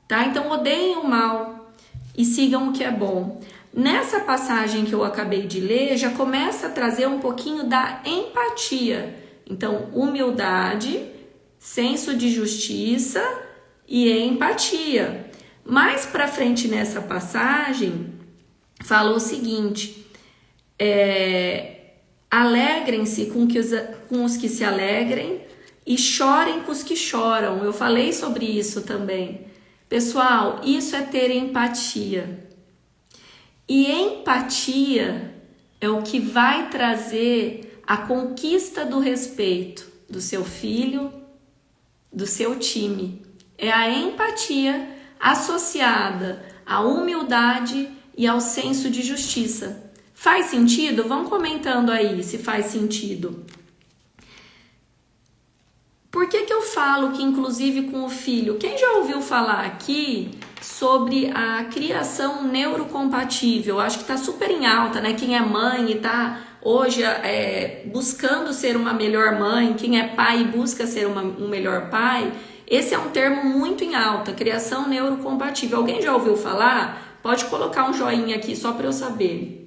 Tá? Então, odeiem o mal e sigam o que é bom. Nessa passagem que eu acabei de ler, já começa a trazer um pouquinho da empatia. Então, humildade, senso de justiça e empatia. Mais para frente nessa passagem, fala o seguinte: alegrem-se com os que se alegrem e chorem com os que choram. Eu falei sobre isso também. Pessoal, isso é ter empatia. E empatia é o que vai trazer a conquista do respeito do seu filho, do seu time. É a empatia associada à humildade e ao senso de justiça. Faz sentido? Vão comentando aí se faz sentido. Por que eu falo que inclusive com o filho? Quem já ouviu falar aqui sobre a criação neurocompatível? Acho que está super em alta, né? Quem é mãe e está hoje buscando ser uma melhor mãe, quem é pai e busca ser um melhor pai, esse é um termo muito em alta, criação neurocompatível. Alguém já ouviu falar? Pode colocar um joinha aqui só para eu saber.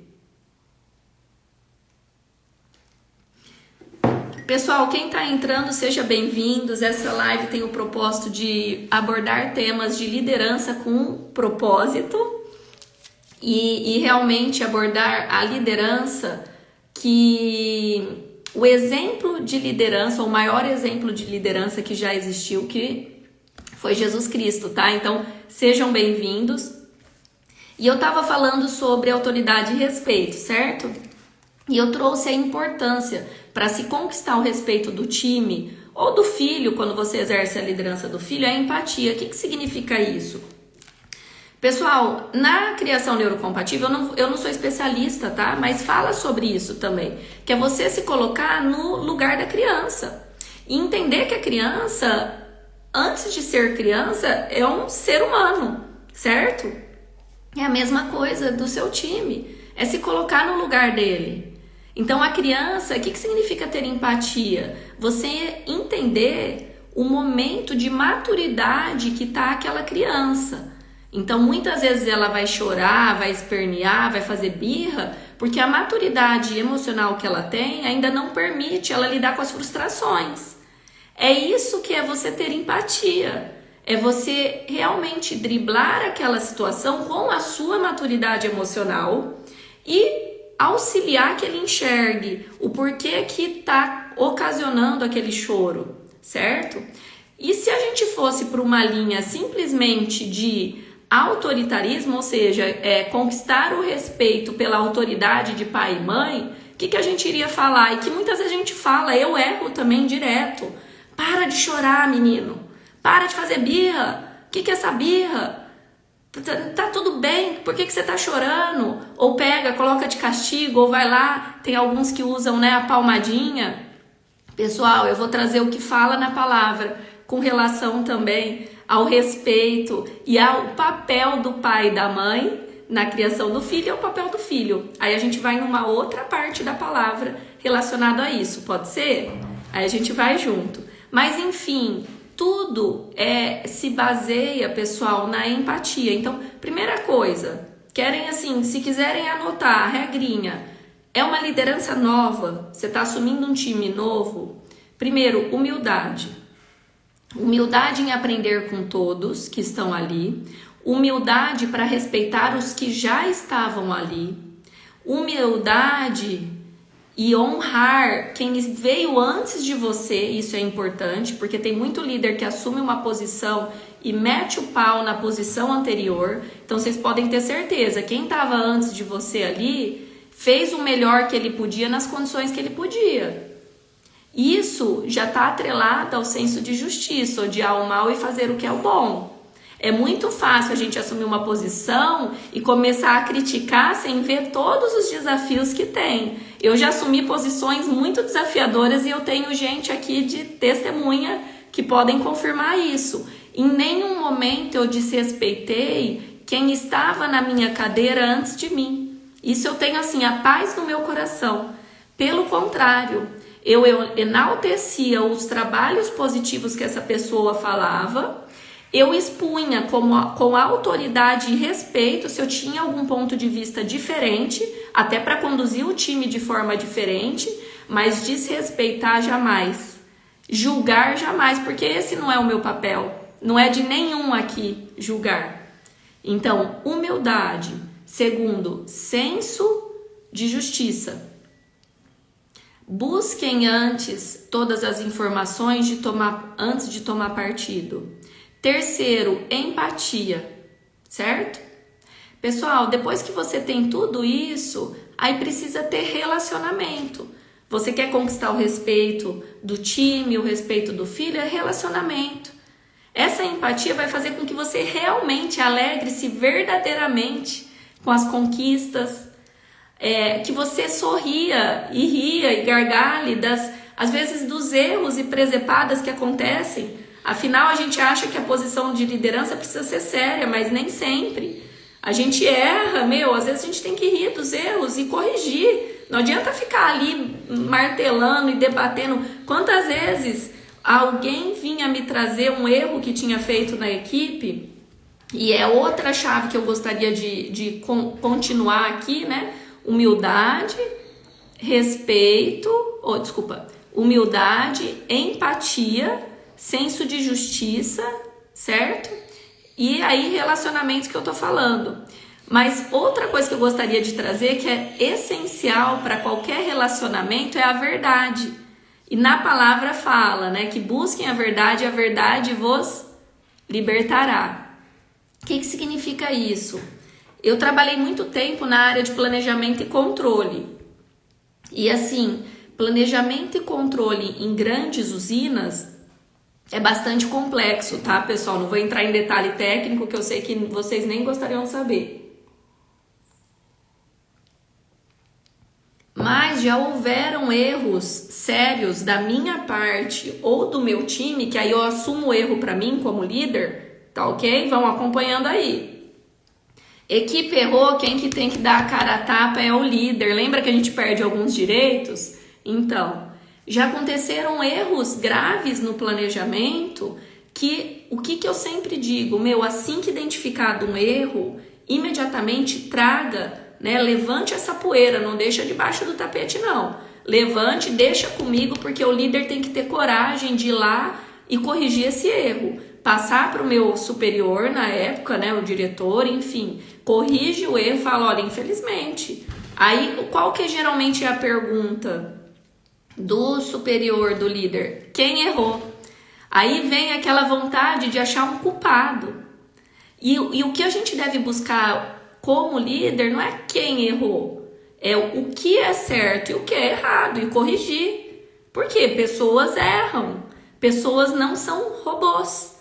Pessoal, quem está entrando, seja bem-vindos. Essa live tem o propósito de abordar temas de liderança com propósito e realmente abordar a liderança, que o exemplo de liderança, o maior exemplo de liderança que já existiu, que foi Jesus Cristo, tá? Então, sejam bem-vindos. E eu estava falando sobre autoridade e respeito, certo? E eu trouxe a importância para se conquistar o respeito do time ou do filho, quando você exerce a liderança do filho, é a empatia. O que significa isso? Pessoal, na criação neurocompatível, eu não sou especialista, tá? Mas fala sobre isso também, que é você se colocar no lugar da criança e entender que a criança, antes de ser criança, é um ser humano, certo? É a mesma coisa do seu time, é se colocar no lugar dele. Então, a criança, o que significa ter empatia? Você entender o momento de maturidade que está aquela criança. Então, muitas vezes ela vai chorar, vai espernear, vai fazer birra, porque a maturidade emocional que ela tem ainda não permite ela lidar com as frustrações. É isso que é você ter empatia. É você realmente driblar aquela situação com a sua maturidade emocional e auxiliar que ele enxergue o porquê que está ocasionando aquele choro, certo? E se a gente fosse para uma linha simplesmente de autoritarismo, ou seja, conquistar o respeito pela autoridade de pai e mãe, o que a gente iria falar? E que muitas vezes a gente fala, eu erro também direto. Para de chorar, menino. Para de fazer birra. O que é essa birra? Tá tudo bem, por que você tá chorando? Ou pega, coloca de castigo, ou vai lá, tem alguns que usam, né, a palmadinha. Pessoal, eu vou trazer o que fala na palavra, com relação também ao respeito e ao papel do pai e da mãe na criação do filho, é o papel do filho. Aí a gente vai em uma outra parte da palavra relacionada a isso, pode ser? Aí a gente vai junto. Mas enfim, tudo se baseia, pessoal, na empatia. Então, primeira coisa, se quiserem anotar a regrinha, é uma liderança nova, você está assumindo um time novo. Primeiro, humildade. Humildade em aprender com todos que estão ali. Humildade para respeitar os que já estavam ali. Humildade e honrar quem veio antes de você, isso é importante, porque tem muito líder que assume uma posição e mete o pau na posição anterior. Então vocês podem ter certeza, quem estava antes de você ali fez o melhor que ele podia nas condições que ele podia. Isso já está atrelado ao senso de justiça, odiar o mal e fazer o que é o bom. É muito fácil a gente assumir uma posição e começar a criticar sem ver todos os desafios que tem. Eu já assumi posições muito desafiadoras e eu tenho gente aqui de testemunha que podem confirmar isso. Em nenhum momento eu desrespeitei quem estava na minha cadeira antes de mim. Isso eu tenho assim, a paz no meu coração. Pelo contrário, eu enaltecia os trabalhos positivos que essa pessoa falava, eu expunha com autoridade e respeito se eu tinha algum ponto de vista diferente, até para conduzir o time de forma diferente, mas desrespeitar jamais, julgar jamais, porque esse não é o meu papel, não é de nenhum aqui julgar. Então, humildade. Segundo, senso de justiça. Busquem antes todas as informações antes de tomar partido. Terceiro, empatia, certo? Pessoal, depois que você tem tudo isso, aí precisa ter relacionamento. Você quer conquistar o respeito do time, o respeito do filho, é relacionamento. Essa empatia vai fazer com que você realmente alegre-se verdadeiramente com as conquistas, que você sorria e ria e gargalhe às vezes dos erros e presepadas que acontecem. Afinal, a gente acha que a posição de liderança precisa ser séria, mas nem sempre. A gente erra, às vezes a gente tem que rir dos erros e corrigir. Não adianta ficar ali martelando e debatendo. Quantas vezes alguém vinha me trazer um erro que tinha feito na equipe, e é outra chave que eu gostaria de continuar aqui, né? Humildade, respeito, humildade, empatia, senso de justiça, certo? E aí relacionamentos que eu tô falando. Mas outra coisa que eu gostaria de trazer, que é essencial para qualquer relacionamento, é a verdade. E na palavra fala, né, que busquem a verdade vos libertará. O que significa isso? Eu trabalhei muito tempo na área de planejamento e controle. E assim, planejamento e controle em grandes usinas é bastante complexo, tá, pessoal? Não vou entrar em detalhe técnico, que eu sei que vocês nem gostariam de saber. Mas já houveram erros sérios da minha parte ou do meu time, que aí eu assumo o erro para mim como líder, tá ok? Vão acompanhando aí. Equipe errou, quem que tem que dar a cara a tapa é o líder. Lembra que a gente perde alguns direitos? Então, já aconteceram erros graves no planejamento que, o que eu sempre digo? Assim que identificado um erro, imediatamente traga, né? Levante essa poeira, não deixa debaixo do tapete não. Levante, deixa comigo, porque o líder tem que ter coragem de ir lá e corrigir esse erro. Passar para o meu superior na época, né, o diretor, enfim, corrige o erro e fala, olha, infelizmente. Aí, qual que geralmente é a pergunta do superior, do líder? Quem errou? Aí vem aquela vontade de achar um culpado. E o que a gente deve buscar como líder não é quem errou, é o que é certo e o que é errado e corrigir. Porque pessoas erram, pessoas não são robôs.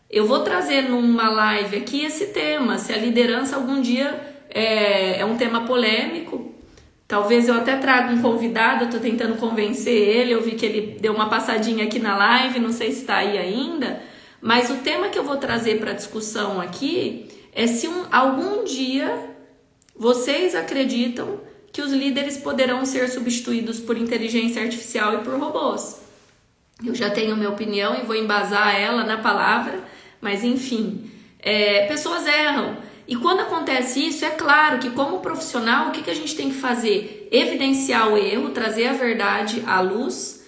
Eu vou trazer numa live aqui esse tema, se a liderança algum dia é um tema polêmico. Talvez eu até traga um convidado, eu tô tentando convencer ele, eu vi que ele deu uma passadinha aqui na live, não sei se está aí ainda. Mas o tema que eu vou trazer para discussão aqui é se algum dia vocês acreditam que os líderes poderão ser substituídos por inteligência artificial e por robôs. Eu já tenho minha opinião e vou embasar ela na palavra. Mas enfim, pessoas erram. E quando acontece isso, é claro que como profissional, o que a gente tem que fazer? Evidenciar o erro, trazer a verdade à luz,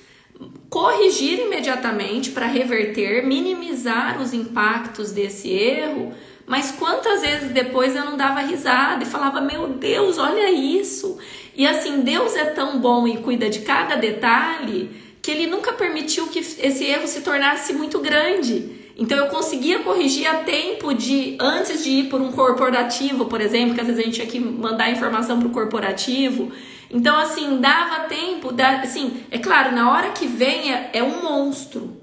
corrigir imediatamente para reverter, minimizar os impactos desse erro. Mas quantas vezes depois eu não dava risada e falava, meu Deus, olha isso. E assim, Deus é tão bom e cuida de cada detalhe que Ele nunca permitiu que esse erro se tornasse muito grande. Então eu conseguia corrigir a tempo antes de ir por um corporativo, por exemplo, que às vezes a gente tinha que mandar informação para o corporativo. Então assim, dava tempo, assim, é claro, na hora que vem é um monstro.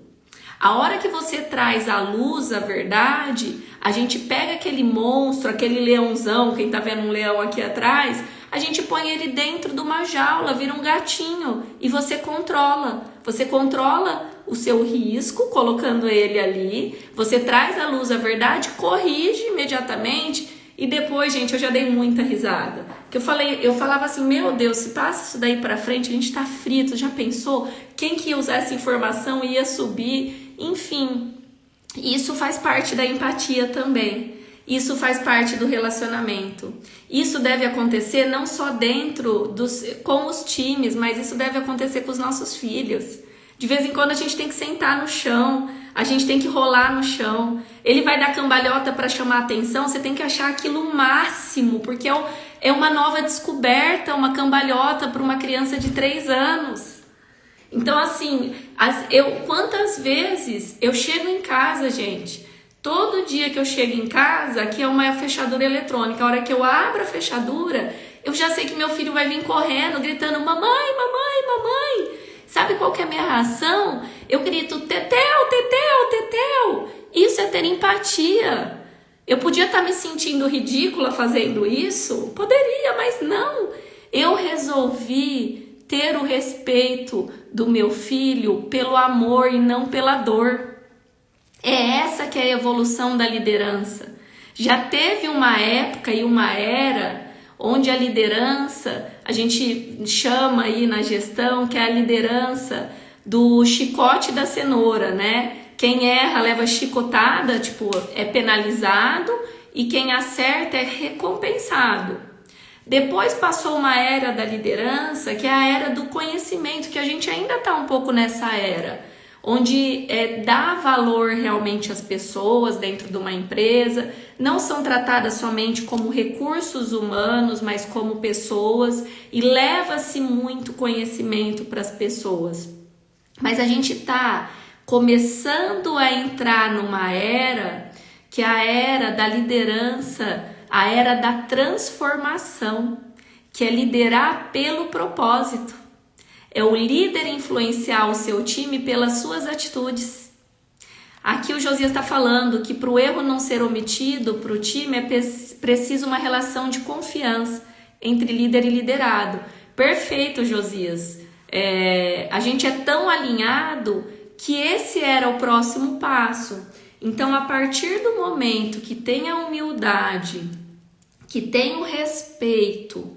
A hora que você traz à luz a verdade, a gente pega aquele monstro, aquele leãozão, quem tá vendo um leão aqui atrás, a gente põe ele dentro de uma jaula, vira um gatinho e você controla. Você controla o seu risco, colocando ele ali, você traz à luz a verdade, corrige imediatamente e depois, gente, eu já dei muita risada. Que eu falava assim, meu Deus, se passa isso daí pra frente, a gente tá frito, já pensou? Quem que ia usar essa informação ia subir? Enfim, isso faz parte da empatia também. Isso faz parte do relacionamento. Isso deve acontecer não só com os times, mas isso deve acontecer com os nossos filhos. De vez em quando a gente tem que sentar no chão, a gente tem que rolar no chão. Ele vai dar cambalhota para chamar a atenção, você tem que achar aquilo o máximo, porque é uma nova descoberta, uma cambalhota para uma criança de 3 anos. Então assim, quantas vezes eu chego em casa, gente, todo dia que eu chego em casa, aqui é uma fechadura eletrônica, a hora que eu abro a fechadura, eu já sei que meu filho vai vir correndo, gritando, mamãe, mamãe, mamãe. Sabe qual que é a minha reação? Eu grito, tetel, tetel, tetel. Isso é ter empatia. Eu podia estar me sentindo ridícula fazendo isso? Poderia, mas não. Eu resolvi ter o respeito do meu filho pelo amor e não pela dor. É essa que é a evolução da liderança. Já teve uma época e uma era onde a liderança, a gente chama aí na gestão que é a liderança do chicote e da cenoura, né? Quem erra leva chicotada, tipo, é penalizado, e quem acerta é recompensado. Depois passou uma era da liderança, que é a era do conhecimento, que a gente ainda está um pouco nessa era, onde dá valor realmente às pessoas dentro de uma empresa, não são tratadas somente como recursos humanos, mas como pessoas, e leva-se muito conhecimento para as pessoas. Mas a gente está começando a entrar numa era, que é a era da liderança, a era da transformação, que é liderar pelo propósito. É o líder influenciar o seu time pelas suas atitudes. Aqui o Josias está falando que para o erro não ser omitido, para o time é preciso uma relação de confiança entre líder e liderado. Perfeito, Josias. A gente é tão alinhado que esse era o próximo passo. Então, a partir do momento que tem a humildade, que tem o respeito,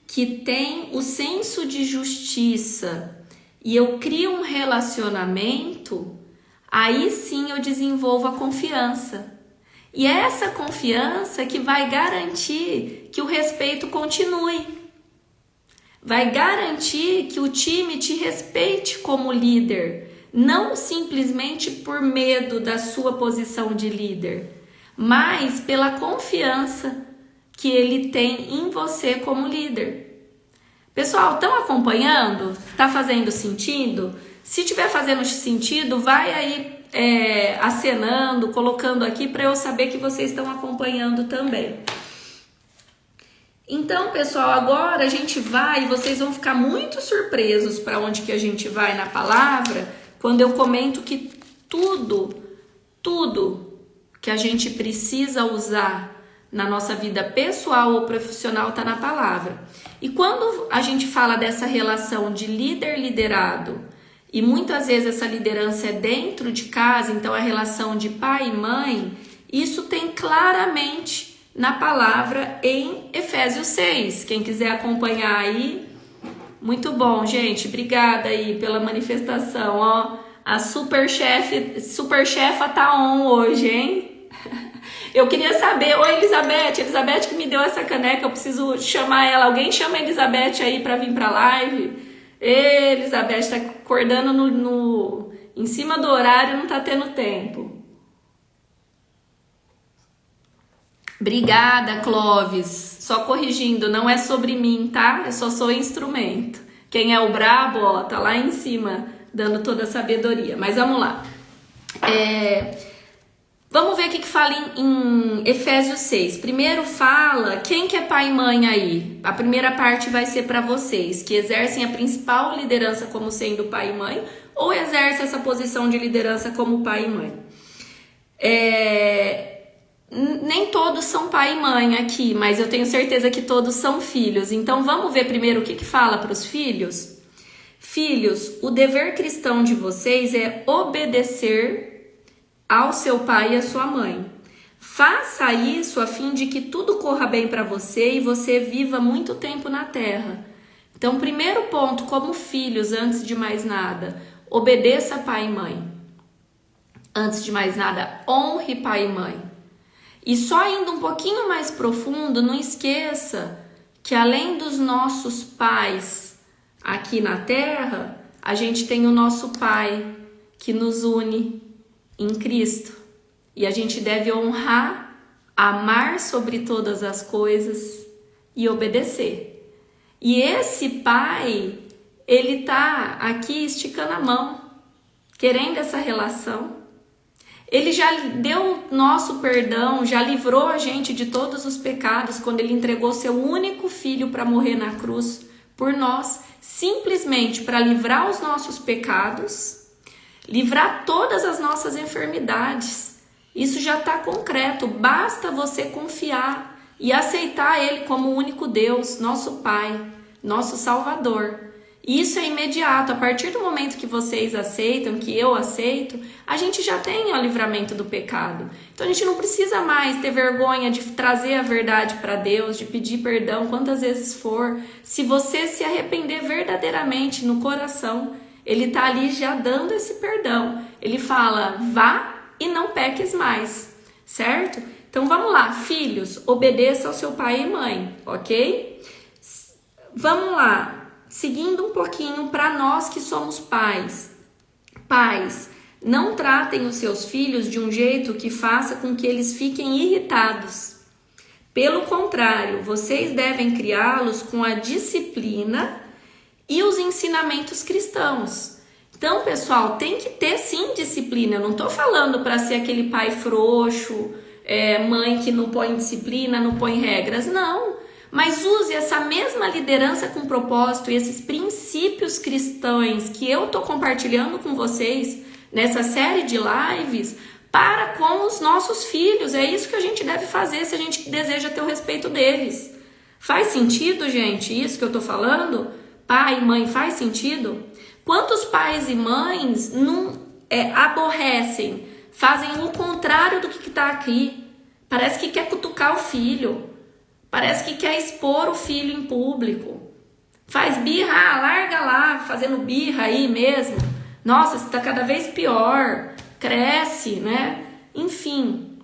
que tem o senso de justiça e eu crio um relacionamento, aí sim eu desenvolvo a confiança. E é essa confiança que vai garantir que o respeito continue. Vai garantir que o time te respeite como líder, não simplesmente por medo da sua posição de líder, mas pela confiança que ele tem em você como líder. Pessoal, estão acompanhando? Tá fazendo sentido? Se tiver fazendo sentido, vai aí acenando, colocando aqui para eu saber que vocês estão acompanhando também. Então, pessoal, agora a gente vai, e vocês vão ficar muito surpresos para onde que a gente vai na palavra, quando eu comento que tudo que a gente precisa usar na nossa vida pessoal ou profissional está na palavra. E quando a gente fala dessa relação de líder-liderado, e muitas vezes essa liderança é dentro de casa, então a relação de pai e mãe, isso tem claramente na palavra em Efésios 6. Quem quiser acompanhar aí, muito bom, gente. Obrigada aí pela manifestação, ó. A super chefa tá on hoje, hein? Eu queria saber, oi Elizabeth que me deu essa caneca, eu preciso chamar ela. Alguém chama a Elizabeth aí para vir para a live? Elizabeth está acordando em cima do horário, não está tendo tempo. Obrigada, Clóvis. Só corrigindo, não é sobre mim, tá? Eu só sou instrumento. Quem é o brabo, ó, tá lá em cima, dando toda a sabedoria. Mas vamos lá. Vamos ver o que fala em Efésios 6. Primeiro fala, quem que é pai e mãe aí? A primeira parte vai ser para vocês, que exercem a principal liderança como sendo pai e mãe, ou exercem essa posição de liderança como pai e mãe. Nem todos são pai e mãe aqui, mas eu tenho certeza que todos são filhos. Então vamos ver primeiro o que fala para os filhos? Filhos, o dever cristão de vocês é obedecer ao seu pai e à sua mãe. Faça isso a fim de que tudo corra bem para você e você viva muito tempo na terra. Então, primeiro ponto, como filhos, antes de mais nada, obedeça pai e mãe. Antes de mais nada, honre pai e mãe. E só indo um pouquinho mais profundo, não esqueça que além dos nossos pais aqui na terra, a gente tem o nosso Pai que nos une em Cristo. E a gente deve honrar, amar sobre todas as coisas e obedecer. E esse Pai, ele tá aqui esticando a mão, querendo essa relação. Ele já deu nosso perdão, já livrou a gente de todos os pecados quando ele entregou seu único filho para morrer na cruz por nós, simplesmente para livrar os nossos pecados, livrar todas as nossas enfermidades. Isso já está concreto, basta você confiar e aceitar ele como o único Deus, nosso Pai, nosso Salvador. Isso é imediato, a partir do momento que vocês aceitam, que eu aceito, a gente já tem o livramento do pecado. Então a gente não precisa mais ter vergonha de trazer a verdade para Deus, de pedir perdão quantas vezes for. Se você se arrepender verdadeiramente no coração, ele está ali já dando esse perdão. Ele fala, vá e não peques mais, certo? Então vamos lá, filhos, obedeça ao seu pai e mãe, ok? Vamos lá. Seguindo um pouquinho para nós que somos pais. Pais, não tratem os seus filhos de um jeito que faça com que eles fiquem irritados. Pelo contrário, vocês devem criá-los com a disciplina e os ensinamentos cristãos. Então, pessoal, tem que ter sim disciplina. Eu não estou falando para ser aquele pai frouxo, mãe que não põe disciplina, não põe regras, não. Mas use essa mesma liderança com propósito e esses princípios cristãos que eu estou compartilhando com vocês nessa série de lives para com os nossos filhos. É isso que a gente deve fazer se a gente deseja ter o respeito deles. Faz sentido, gente, isso que eu estou falando? Pai e mãe, faz sentido? Quantos pais e mães não aborrecem, fazem o contrário do que está aqui? Parece que quer cutucar o filho. Parece que quer expor o filho em público. Faz birra, larga lá, fazendo birra aí mesmo. Nossa, isso está cada vez pior. Cresce, né? Enfim.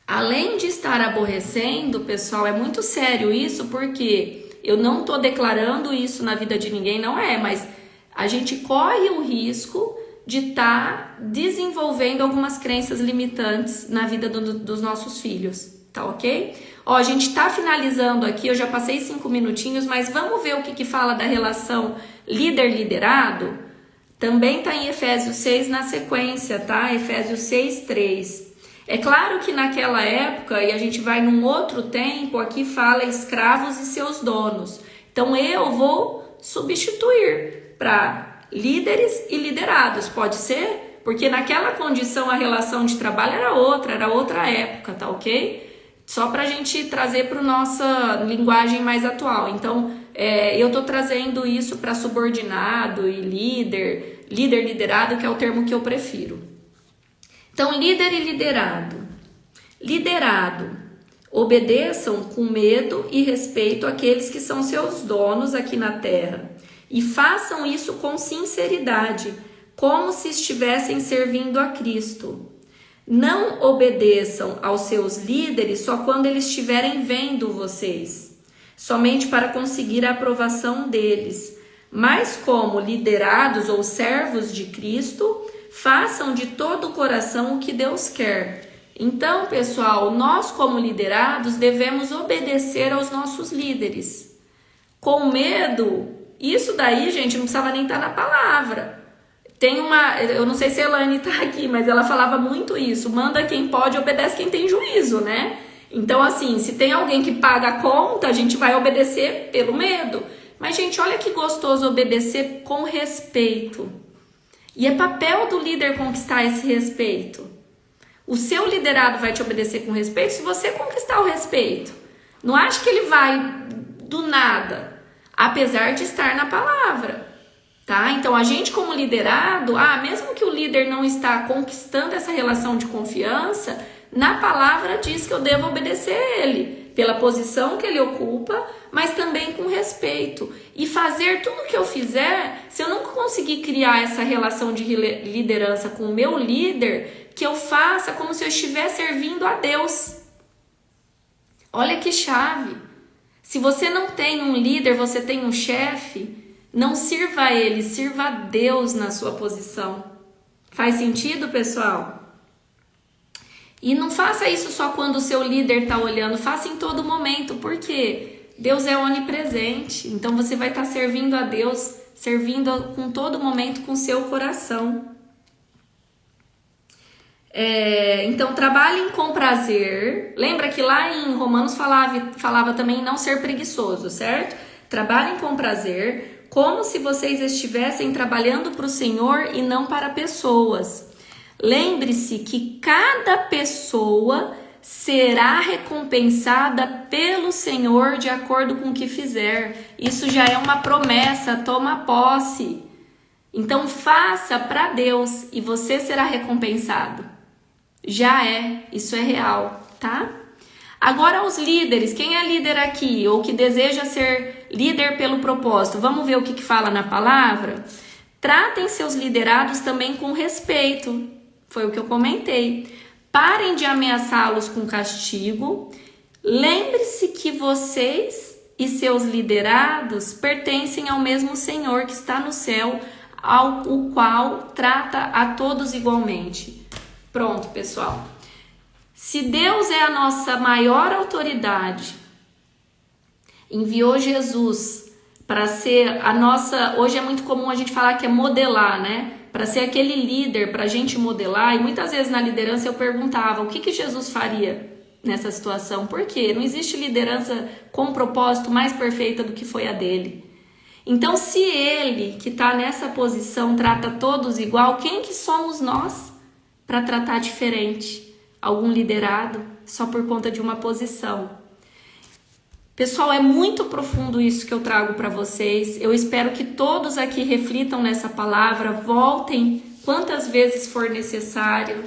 Além de estar aborrecendo, pessoal, é muito sério isso, porque eu não estou declarando isso na vida de ninguém, não é, mas a gente corre o risco de estar desenvolvendo algumas crenças limitantes na vida dos nossos filhos, tá ok? Ó, a gente tá finalizando aqui, eu já passei 5 minutinhos, mas vamos ver o que fala da relação líder-liderado? Também tá em Efésios 6 na sequência, tá? Efésios 6:3. É claro que naquela época, e a gente vai num outro tempo, aqui fala escravos e seus donos. Então eu vou substituir para líderes e liderados, pode ser? Porque naquela condição a relação de trabalho era outra época, tá ok? Só para a gente trazer para a nossa linguagem mais atual. Então, eu estou trazendo isso para subordinado e líder, liderado, que é o termo que eu prefiro. Então, líder e liderado. Liderado, obedeçam com medo e respeito àqueles que são seus donos aqui na terra. E façam isso com sinceridade, como se estivessem servindo a Cristo. Não obedeçam aos seus líderes só quando eles estiverem vendo vocês, somente para conseguir a aprovação deles. mas como liderados ou servos de Cristo, façam de todo o coração o que Deus quer. Então, pessoal, nós como liderados devemos obedecer aos nossos líderes. Com medo, isso daí, gente, não precisava nem estar na palavra. Eu não sei se a Elaine está aqui, mas ela falava muito isso. Manda quem pode, obedece quem tem juízo, né? Então, assim, se tem alguém que paga a conta, a gente vai obedecer pelo medo. Mas, gente, olha que gostoso obedecer com respeito. E é papel do líder conquistar esse respeito. O seu liderado vai te obedecer com respeito se você conquistar o respeito. Não acha que ele vai do nada, apesar de estar na palavra. Tá? Então, a gente como liderado, mesmo que o líder não está conquistando essa relação de confiança, na palavra diz que eu devo obedecer a ele, pela posição que ele ocupa, mas também com respeito. E fazer tudo o que eu fizer, se eu não conseguir criar essa relação de liderança com o meu líder, que eu faça como se eu estivesse servindo a Deus. Olha que chave. Se você não tem um líder, você tem um chefe, não sirva a ele, sirva a Deus na sua posição. Faz sentido, pessoal? E não faça isso só quando o seu líder está olhando, faça em todo momento, porque Deus é onipresente. Então você vai estar servindo a Deus, servindo com todo momento com o seu coração. Então trabalhem com prazer. Lembra que lá em Romanos falava também não ser preguiçoso, certo? Trabalhem com prazer, como se vocês estivessem trabalhando para o Senhor e não para pessoas. Lembre-se que cada pessoa será recompensada pelo Senhor de acordo com o que fizer. Isso já é uma promessa, toma posse. Então faça para Deus e você será recompensado. Já é, isso é real, tá? Agora os líderes, quem é líder aqui ou que deseja ser líder pelo propósito? Vamos ver o que fala na palavra? Tratem seus liderados também com respeito, foi o que eu comentei. Parem de ameaçá-los com castigo. Lembre-se que vocês e seus liderados pertencem ao mesmo Senhor que está no céu, o qual trata a todos igualmente. Pronto, pessoal. Se Deus é a nossa maior autoridade, enviou Jesus para ser a nossa... Hoje é muito comum a gente falar que é modelar, né? Para ser aquele líder, para a gente modelar. E muitas vezes na liderança eu perguntava, o que Jesus faria nessa situação? Por quê? Não existe liderança com propósito mais perfeita do que foi a dele. Então, se ele, que está nessa posição, trata todos igual, quem que somos nós para tratar diferente? Algum liderado só por conta de uma posição. Pessoal, é muito profundo isso que eu trago para vocês. Eu espero que todos aqui reflitam nessa palavra, voltem quantas vezes for necessário.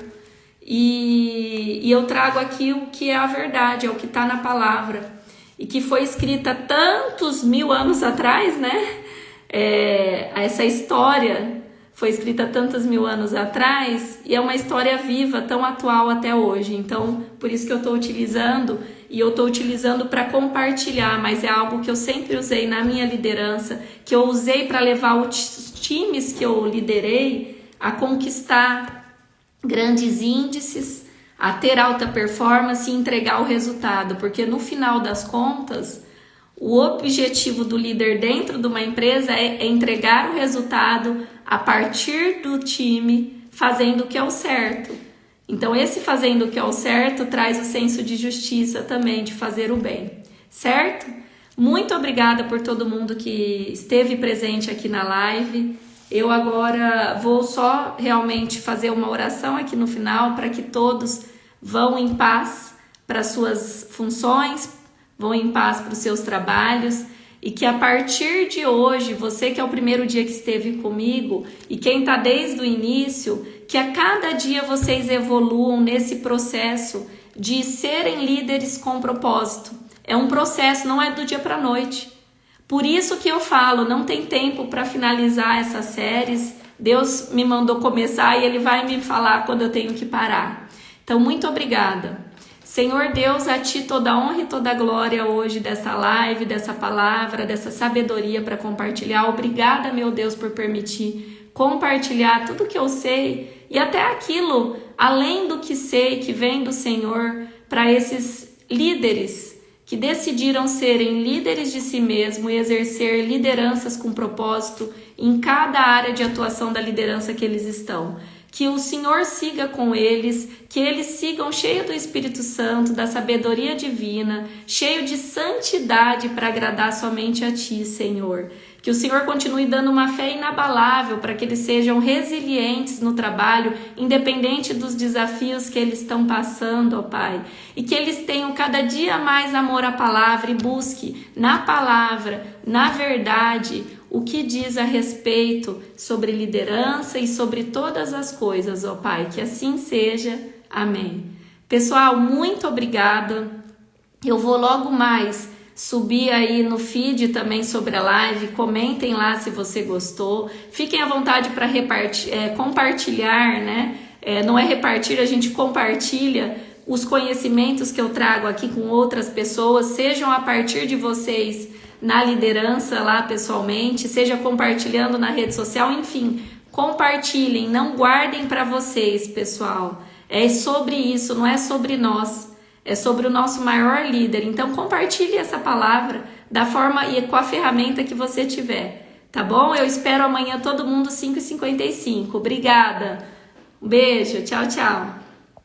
E eu trago aqui o que é a verdade, é o que está na palavra. E que foi escrita tantos mil anos atrás, né? Essa história foi escrita tantos mil anos atrás e é uma história viva, tão atual até hoje. Então, por isso que eu estou utilizando, e eu estou utilizando para compartilhar, mas é algo que eu sempre usei na minha liderança, que eu usei para levar os times que eu liderei a conquistar grandes índices, a ter alta performance e entregar o resultado, porque no final das contas, o objetivo do líder dentro de uma empresa é entregar o resultado a partir do time fazendo o que é o certo. Então esse fazendo o que é o certo traz o senso de justiça também, de fazer o bem, certo? Muito obrigada por todo mundo que esteve presente aqui na live. Eu agora vou só realmente fazer uma oração aqui no final para que todos vão em paz para suas funções, vão em paz para os seus trabalhos e que a partir de hoje, você que é o primeiro dia que esteve comigo e quem está desde o início, que a cada dia vocês evoluam nesse processo de serem líderes com propósito. É um processo, não é do dia para a noite. Por isso que eu falo, não tem tempo para finalizar essas séries. Deus me mandou começar e Ele vai me falar quando eu tenho que parar. Então, muito obrigada. Senhor Deus, a Ti toda a honra e toda a glória hoje dessa live, dessa palavra, dessa sabedoria para compartilhar. Obrigada, meu Deus, por permitir compartilhar tudo que eu sei e até aquilo, além do que sei, que vem do Senhor, para esses líderes que decidiram serem líderes de si mesmo e exercer lideranças com propósito em cada área de atuação da liderança que eles estão. Que o Senhor siga com eles, que eles sigam cheio do Espírito Santo, da sabedoria divina, cheio de santidade para agradar somente a Ti, Senhor. Que o Senhor continue dando uma fé inabalável para que eles sejam resilientes no trabalho, independente dos desafios que eles estão passando, ó Pai. E que eles tenham cada dia mais amor à palavra e busque na palavra, na verdade, o que diz a respeito sobre liderança e sobre todas as coisas, ó Pai. Que assim seja. Amém. Pessoal, muito obrigada. Eu vou logo mais subir aí no feed também sobre a live. Comentem lá se você gostou. Fiquem à vontade para compartilhar, né? Não é repartir, a gente compartilha os conhecimentos que eu trago aqui com outras pessoas, sejam a partir de vocês na liderança lá pessoalmente, seja compartilhando na rede social, enfim, compartilhem, não guardem para vocês, pessoal. É sobre isso, não é sobre nós, é sobre o nosso maior líder. Então compartilhe essa palavra da forma e com a ferramenta que você tiver, tá bom? Eu espero amanhã todo mundo 5h55. Obrigada, um beijo, tchau, tchau.